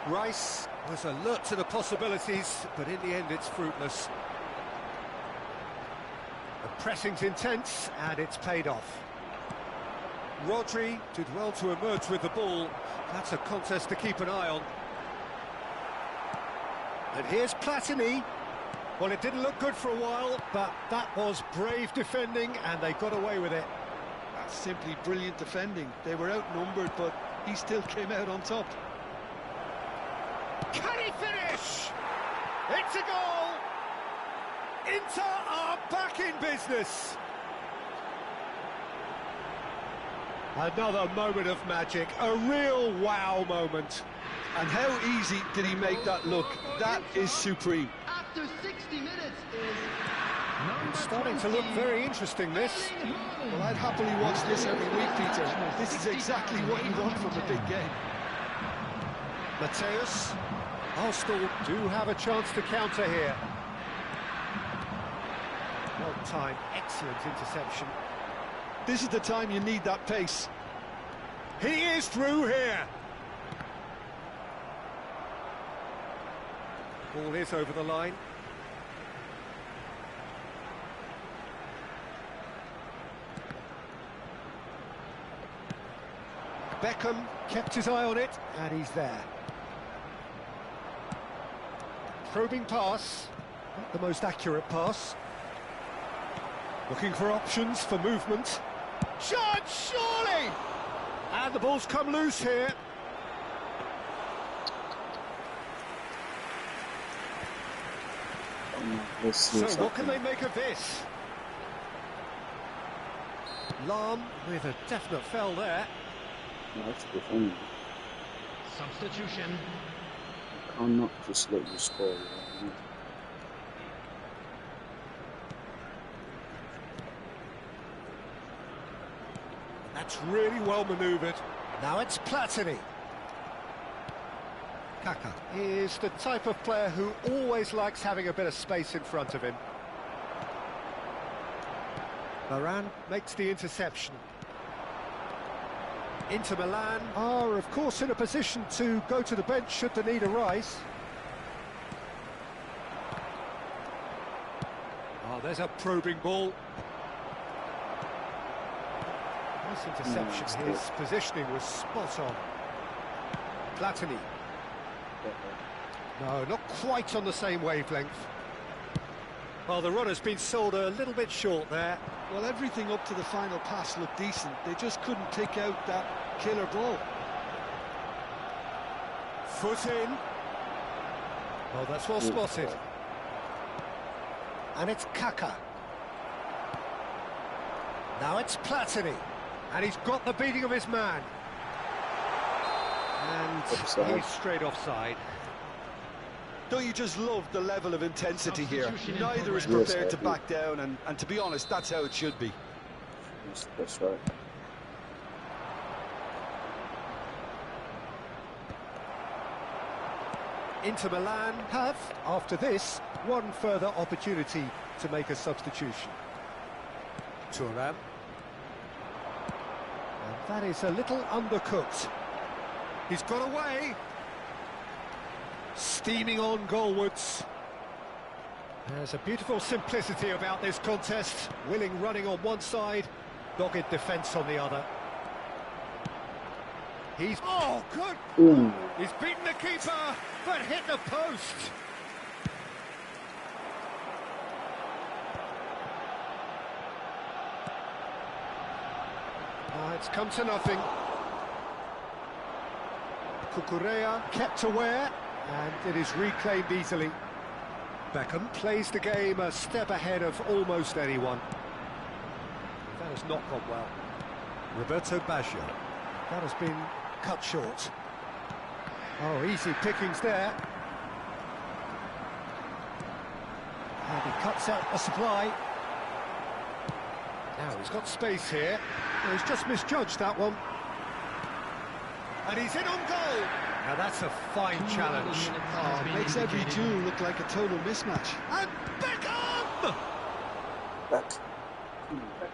Rice was alert to the possibilities, but in the end it's fruitless. The pressing's intense, and it's paid off. Rodri did well to emerge with the ball. That's a contest to keep an eye on. And here's Platini. Well, it didn't look good for a while, but that was brave defending, and they got away with it. That's simply brilliant defending. They were outnumbered, but he still came out on top. Can he finish? It's a goal! Inter are back in business. Another moment of magic, a real wow moment. And how easy did he make that look? That is supreme. After 60 minutes is It's starting to look very interesting, this. Well, I'd happily watch this every week, Peter. This is exactly what you want from a big game. Mateus. Arsenal do have a chance to counter here. Well timed, excellent interception. This is the time you need that pace. He is through here. Ball is over the line. Beckham kept his eye on it, and he's there. Probing pass, not the most accurate pass. Looking for options for movement. Shot, surely! And the ball's come loose here. Let's see So what's what can happening. they make of this? Lahm with a definite foul there. That's defending. Substitution. Cannot just let you score. You know? That's really well manoeuvred. Now it's Platini. Kaka is the type of player who always likes having a bit of space in front of him. Varane makes the interception. Inter Milan are, of course, in a position to go to the bench should the need arise. Oh, there's a probing ball. Nice interception. His positioning was spot on. Platini. No, not quite on the same wavelength. Well, the runner's been sold a little bit short there. Well, everything up to the final pass looked decent. They just couldn't pick out that killer ball. Foot in. Oh, that's well spotted. And it's Kaka. Now it's Platini. And he's got the beating of his man. And Offside. he's straight offside. Don't you just love the level of intensity here? Substitution in Neither is progress. prepared Yes, to I do. back down, and to be honest, that's how it should be. That's right. Inter Milan have, after this, one further opportunity to make a substitution. Thuram. And that is a little undercooked. He's got away. Steaming on goalwards. There's a beautiful simplicity about this contest. Willing running on one side, dogged defence on the other. Oh, good! Ooh. He's beaten the keeper, but hit the post. It's come to nothing. Cucurella kept aware, and it is reclaimed easily. Beckham plays the game a step ahead of almost anyone. That has not gone well. Roberto Baggio. That has been cut short. Oh, easy pickings there. And he cuts out a supply. Now he's got space here. Oh, he's just misjudged that one. And he's in on goal. Now that's a fine challenge. Oh, it makes every duel look like a total mismatch. And Beckham! Back. Back.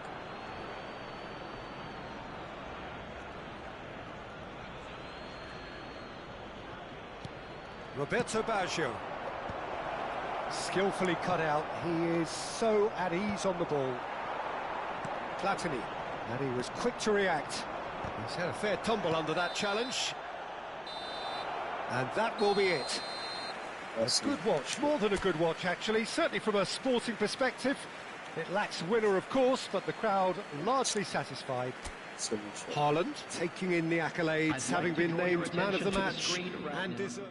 Roberto Baggio. Skillfully cut out. He is so at ease on the ball. Platini. And he was quick to react. He's had a fair tumble under that challenge. And that will be it. That's Good watch, more than a good watch actually, certainly from a sporting perspective. It lacks winner of course, but the crowd largely satisfied. so much. Haaland taking in the accolades, I'd having like to been draw your named man of the attention to the match screen right and now. deserved.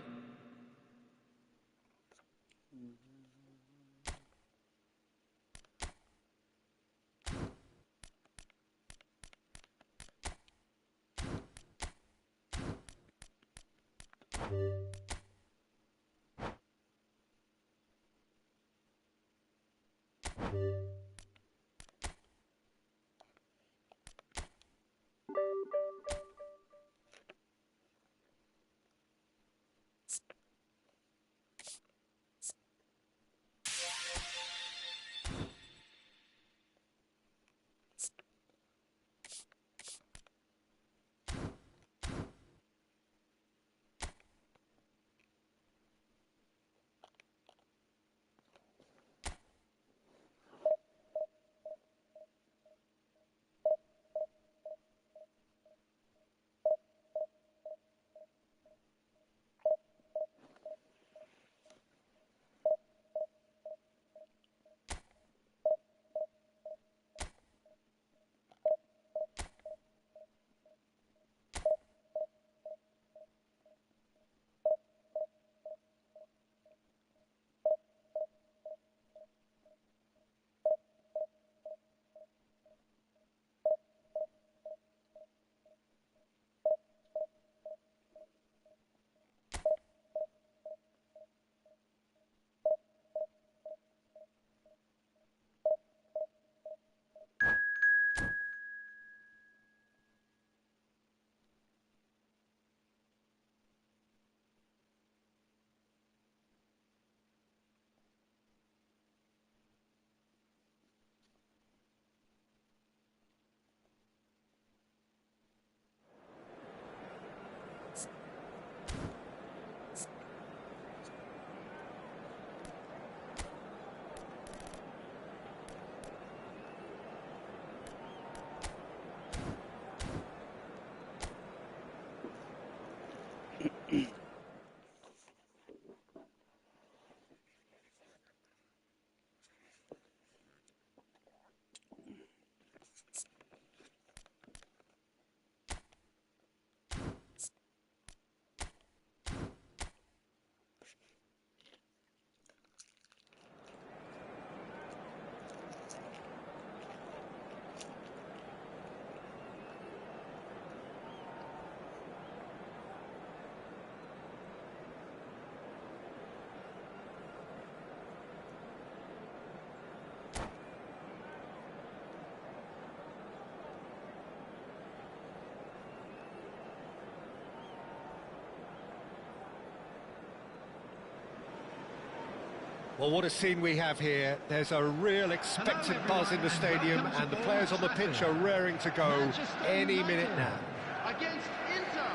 Well, what a scene we have here. There's a real expectant buzz in the stadium, and the players on the pitch are raring to go any minute now. Against Inter.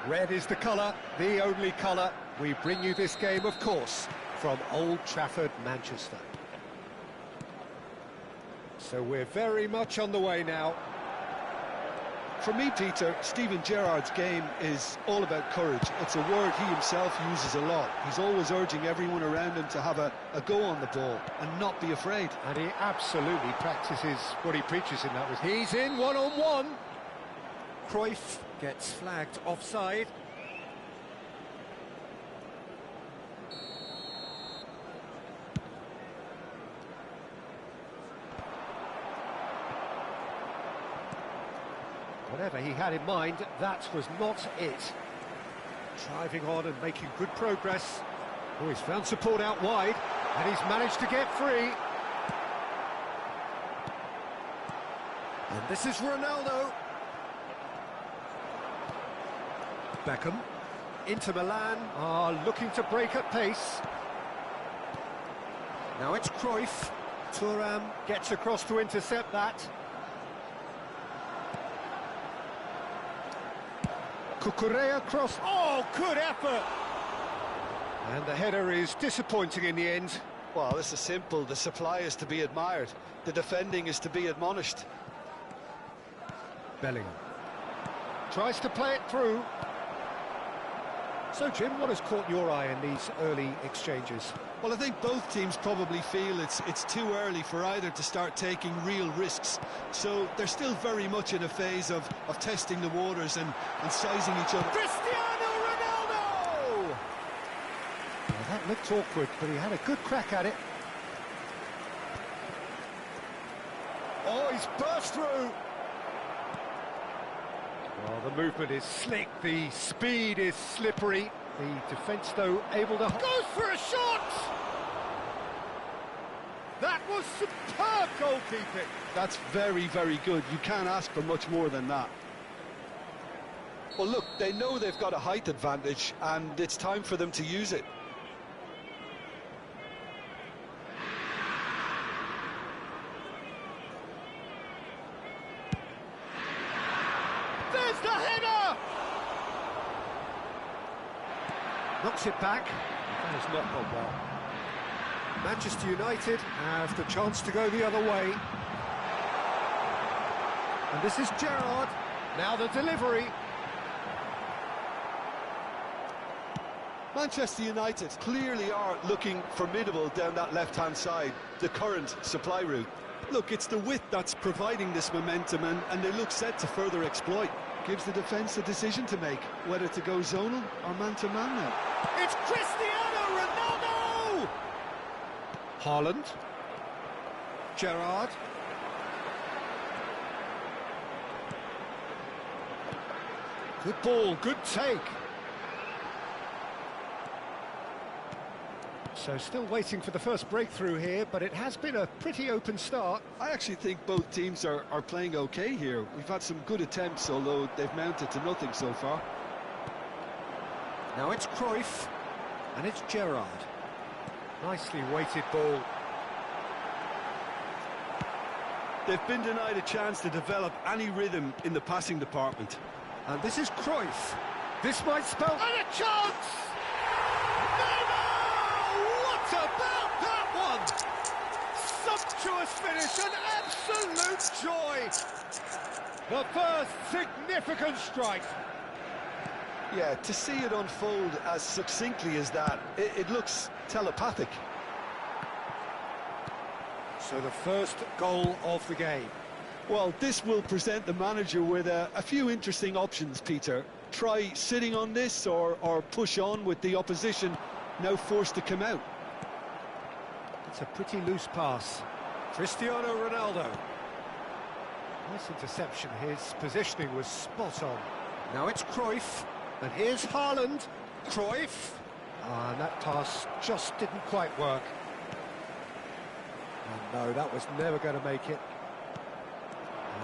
Red is the colour, the only colour. We bring you this game, of course, from Old Trafford, Manchester. So we're very much on the way now. For me, Peter, Steven Gerrard's game is all about courage. It's a word he himself uses a lot. He's always urging everyone around him to have a go on the ball and not be afraid. And he absolutely practices what he preaches in that. He's in one-on-one. Cruyff gets flagged offside. Whatever he had in mind, that was not it. Driving on and making good progress. Oh, he's found support out wide, and he's managed to get free. And this is Ronaldo. Beckham. Inter Milan are looking to break at pace. Now it's Cruyff. Thuram gets across to intercept that. Cucurella cross. Oh, good effort! And the header is disappointing in the end. Well, this is simple. The supply is to be admired. The defending is to be admonished. Bellingham tries to play it through. So, Jim, what has caught your eye in these early exchanges? Well, I think both teams probably feel it's too early for either to start taking real risks. So they're still very much in a phase of testing the waters and sizing each other. Cristiano Ronaldo! Well, that looked awkward, but he had a good crack at it. Oh, he's burst through! Well, the movement is slick, the speed is slippery. The defence, though, able to... Goes for a shot! That was superb goalkeeping. That's very, very good. You can't ask for much more than that. Well, look, they know they've got a height advantage, and it's time for them to use it. There's the header! Knocks it back. That has not gone well. Manchester United have the chance to go the other way. And this is Gerrard. Now the delivery. Manchester United clearly are looking formidable down that left-hand side, the current supply route. Look, it's the width that's providing this momentum, and they look set to further exploit. Gives the defence a decision to make, whether to go zonal or man-to-man now. It's Cristiano Ronaldo! Haaland. Gerrard. Good ball, good take. So still waiting for the first breakthrough here, but it has been a pretty open start. I actually think both teams are playing okay here. We've had some good attempts, although they've mounted to nothing so far. Now it's Cruyff, and it's Gerrard. Nicely weighted ball. They've been denied a chance to develop any rhythm in the passing department. And this is Cruyff. This might spell... And a chance! What about that one? Sumptuous finish, an absolute joy. The first significant strike. Yeah, to see it unfold as succinctly as that, it looks telepathic. So the first goal of the game. Well, this will present the manager with a few interesting options, Peter. Try sitting on this or push on with the opposition now forced to come out. It's a pretty loose pass. Cristiano Ronaldo. Nice interception. His positioning was spot on. Now it's Cruyff. And here's Haaland. Cruyff. And that pass just didn't quite work. And no, that was never going to make it.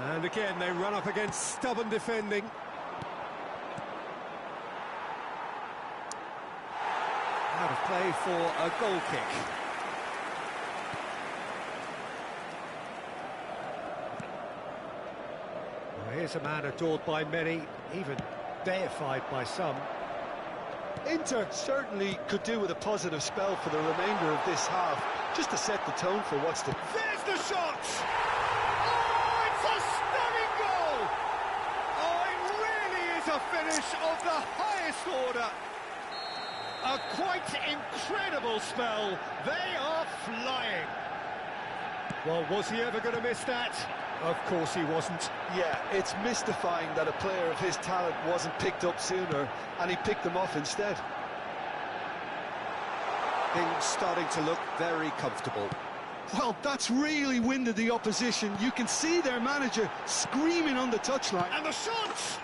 And again, they run up against stubborn defending. Out of play for a goal kick. Well, here's a man adored by many, even deified by some. Inter certainly could do with a positive spell for the remainder of this half, just to set the tone for what's to... There's the shot! Oh, it's a stunning goal! Oh, it really is a finish of the highest order. A quite incredible spell. They are flying. Well, was he ever going to miss that? Of course he wasn't. Yeah, it's mystifying that a player of his talent wasn't picked up sooner, and he picked them off instead. Things starting to look very comfortable. Well, that's really winded the opposition. You can see their manager screaming on the touchline. And the shots!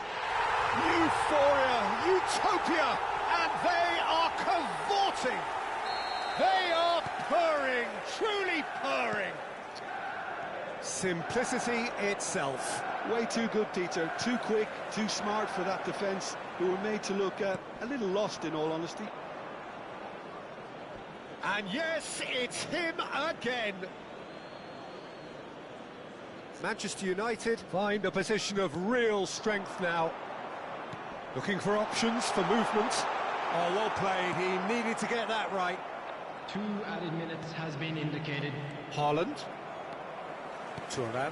Euphoria, utopia, and they are cavorting. They are purring, truly purring. Simplicity itself. Way too good, Peter. Too quick, too smart for that defence, who were made to look a little lost, in all honesty. And yes, it's him again. Manchester United find a position of real strength now. Looking for options for movement. Oh, well played. He needed to get that right. 2 added minutes has been indicated. Haaland. Thuram.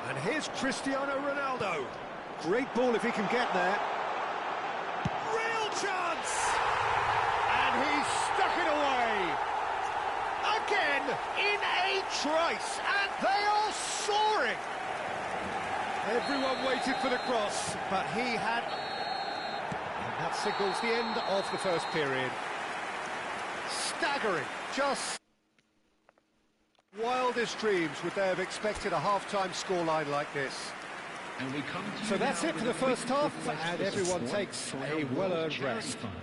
And here's Cristiano Ronaldo. Great ball if he can get there. Real chance! And he's stuck it away. Again, in a trice, and they are soaring. Everyone waited for the cross, but he had... And that signals the end of the first period. Staggering, just... Wildest dreams would they have expected a half-time scoreline like this. And we come to So that's it for the first half, and everyone takes a well-earned charity rest. fund.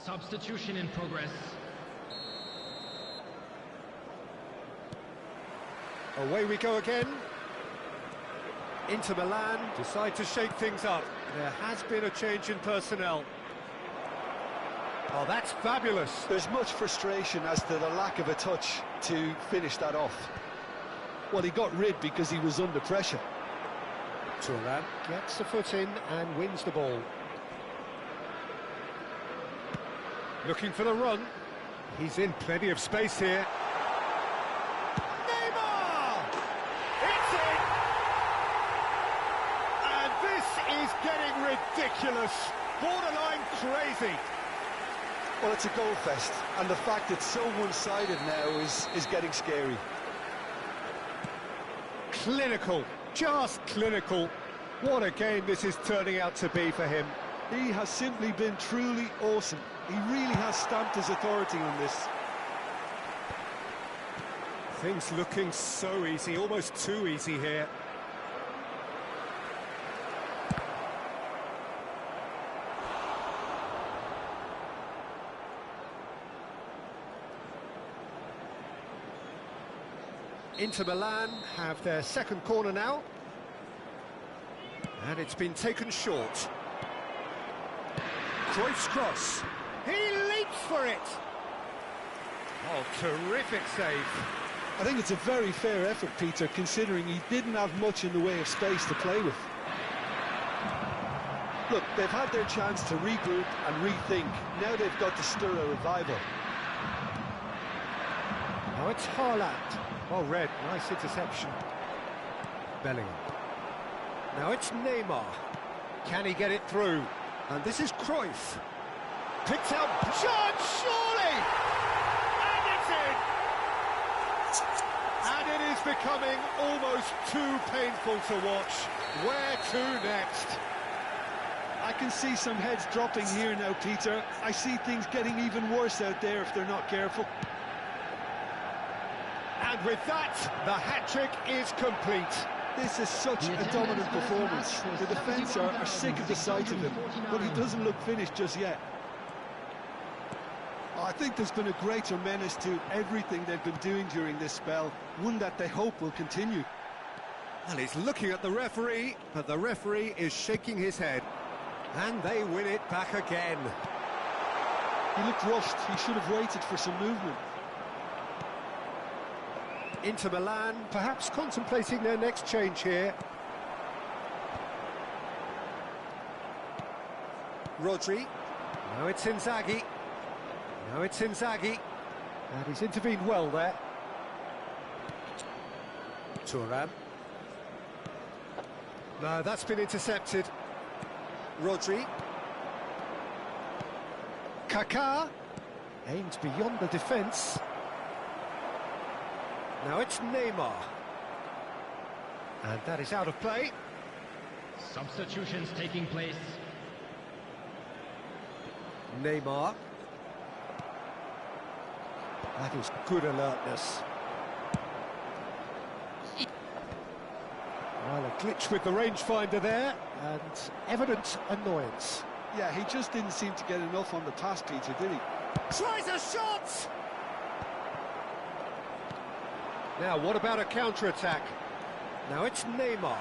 Substitution in progress. Away we go again. Inter Milan decide to shake things up. There has been a change in personnel. Oh, that's fabulous. There's much frustration as to the lack of a touch to finish that off. Well, he got rid because he was under pressure. Thuram gets the foot in and wins the ball. Looking for the run. He's in plenty of space here. Neymar! It's in! And this is getting ridiculous. Borderline crazy. Well, it's a goal fest, and the fact it's so one-sided now is getting scary. Clinical, just clinical. What a game this is turning out to be for him. He has simply been truly awesome. He really has stamped his authority on this. Things looking so easy, almost too easy here. Inter Milan have their second corner now. And it's been taken short. Cruyff's cross. He leaps for it. Oh, terrific save. I think it's a very fair effort, Peter, considering he didn't have much in the way of space to play with. Look, they've had their chance to regroup and rethink. Now they've got to stir a revival. Now it's Haaland. Well read, nice interception. Bellingham. Now it's Neymar. Can he get it through? And this is Cruyff. Picked out Chance, surely! And it's in! And it is becoming almost too painful to watch. Where to next? I can see some heads dropping here now, Peter. I see things getting even worse out there if they're not careful. And with that, the hat-trick is complete. This is such a dominant performance. The defence are sick of the sight of him, but he doesn't look finished just yet. Oh, I think there's been a greater menace to everything they've been doing during this spell, one that they hope will continue. And he's looking at the referee, but the referee is shaking his head. And they win it back again. He looked rushed, he should have waited for some movement. Inter Milan, perhaps contemplating their next change here. Rodri. Now it's Inzaghi. Now it's Inzaghi. And he's intervened well there. Thuram. No, that's been intercepted. Rodri. Kaká. Aimed beyond the defence. Now it's Neymar. And that is out of play. Substitutions taking place. Neymar. That is good alertness. Well, a glitch with the rangefinder there, and evident annoyance. Yeah, he just didn't seem to get enough on the pass, Peter, did he? Tries a shot! Now, what about a counter-attack? Now it's Neymar.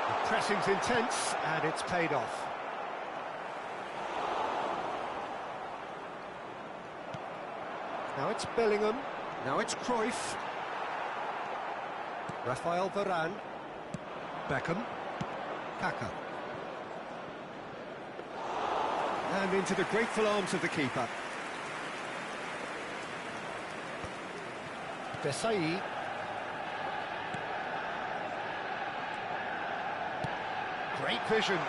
The pressing's intense, and it's paid off. Now it's Bellingham. Now it's Cruyff. Rafael Varane. Beckham. Kaká. And into the grateful arms of the keeper. Desailly. Great vision.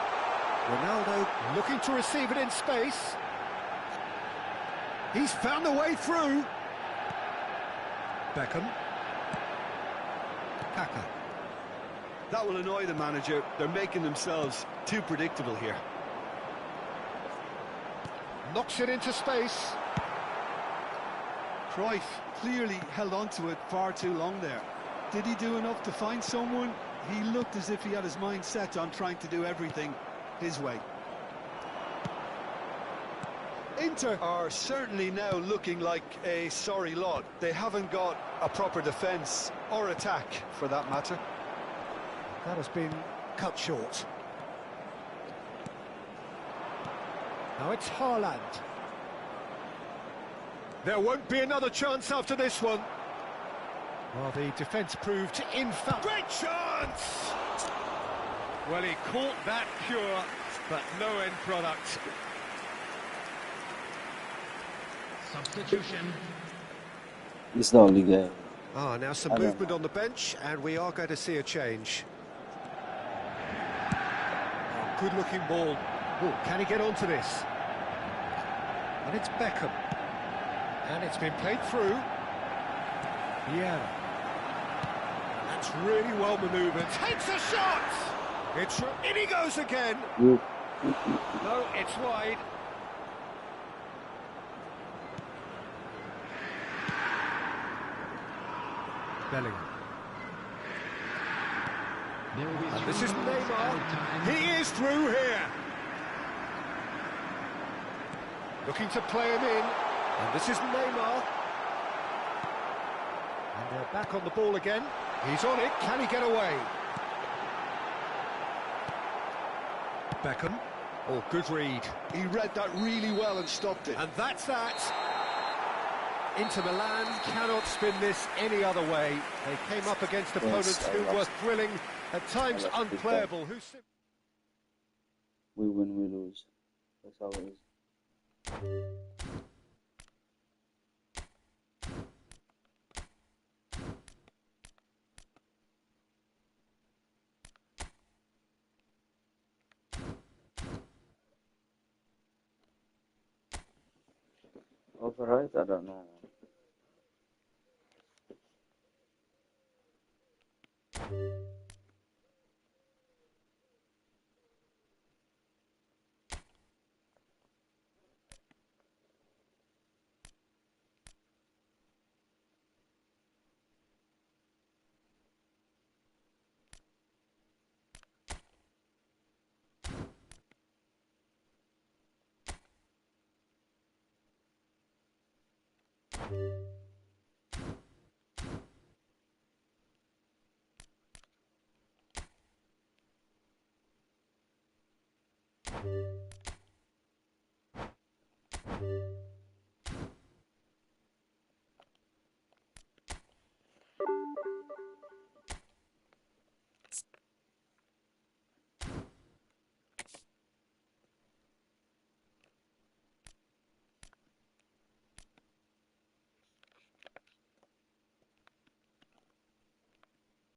Ronaldo looking to receive it in space. He's found a way through. Beckham. Kaká. That will annoy the manager. They're making themselves too predictable here. Knocks it into space. Cruyff clearly held on to it far too long there. Did he do enough to find someone? He looked as if he had his mind set on trying to do everything his way. Inter are certainly now looking like a sorry lot. They haven't got a proper defence or attack, for that matter. That has been cut short. Now it's Haaland. There won't be another chance after this one. Well, the defence proved infallible. Great chance! Well, he caught that cure, but no end product. Substitution. It's the only game. Now some I don't movement know. on the bench, and we are going to see a change. Good-looking ball. Oh, can he get onto this? And it's Beckham. And it's been played through. Yeah. That's really well manoeuvred. Takes a shot! In he goes again! You, No, it's wide. Bellingham. There will be And this 3 is minutes added Neymar. time. He is through here. Looking to play him in. And this is Neymar. And they're back on the ball again. He's on it. Can he get away? Beckham. Oh, good read. He read that really well and stopped it. And that's that. Inter Milan cannot spin this any other way. They came up against opponents who were thrilling, at times unplayable. we win, we lose. That's how it is. Override? I don't know.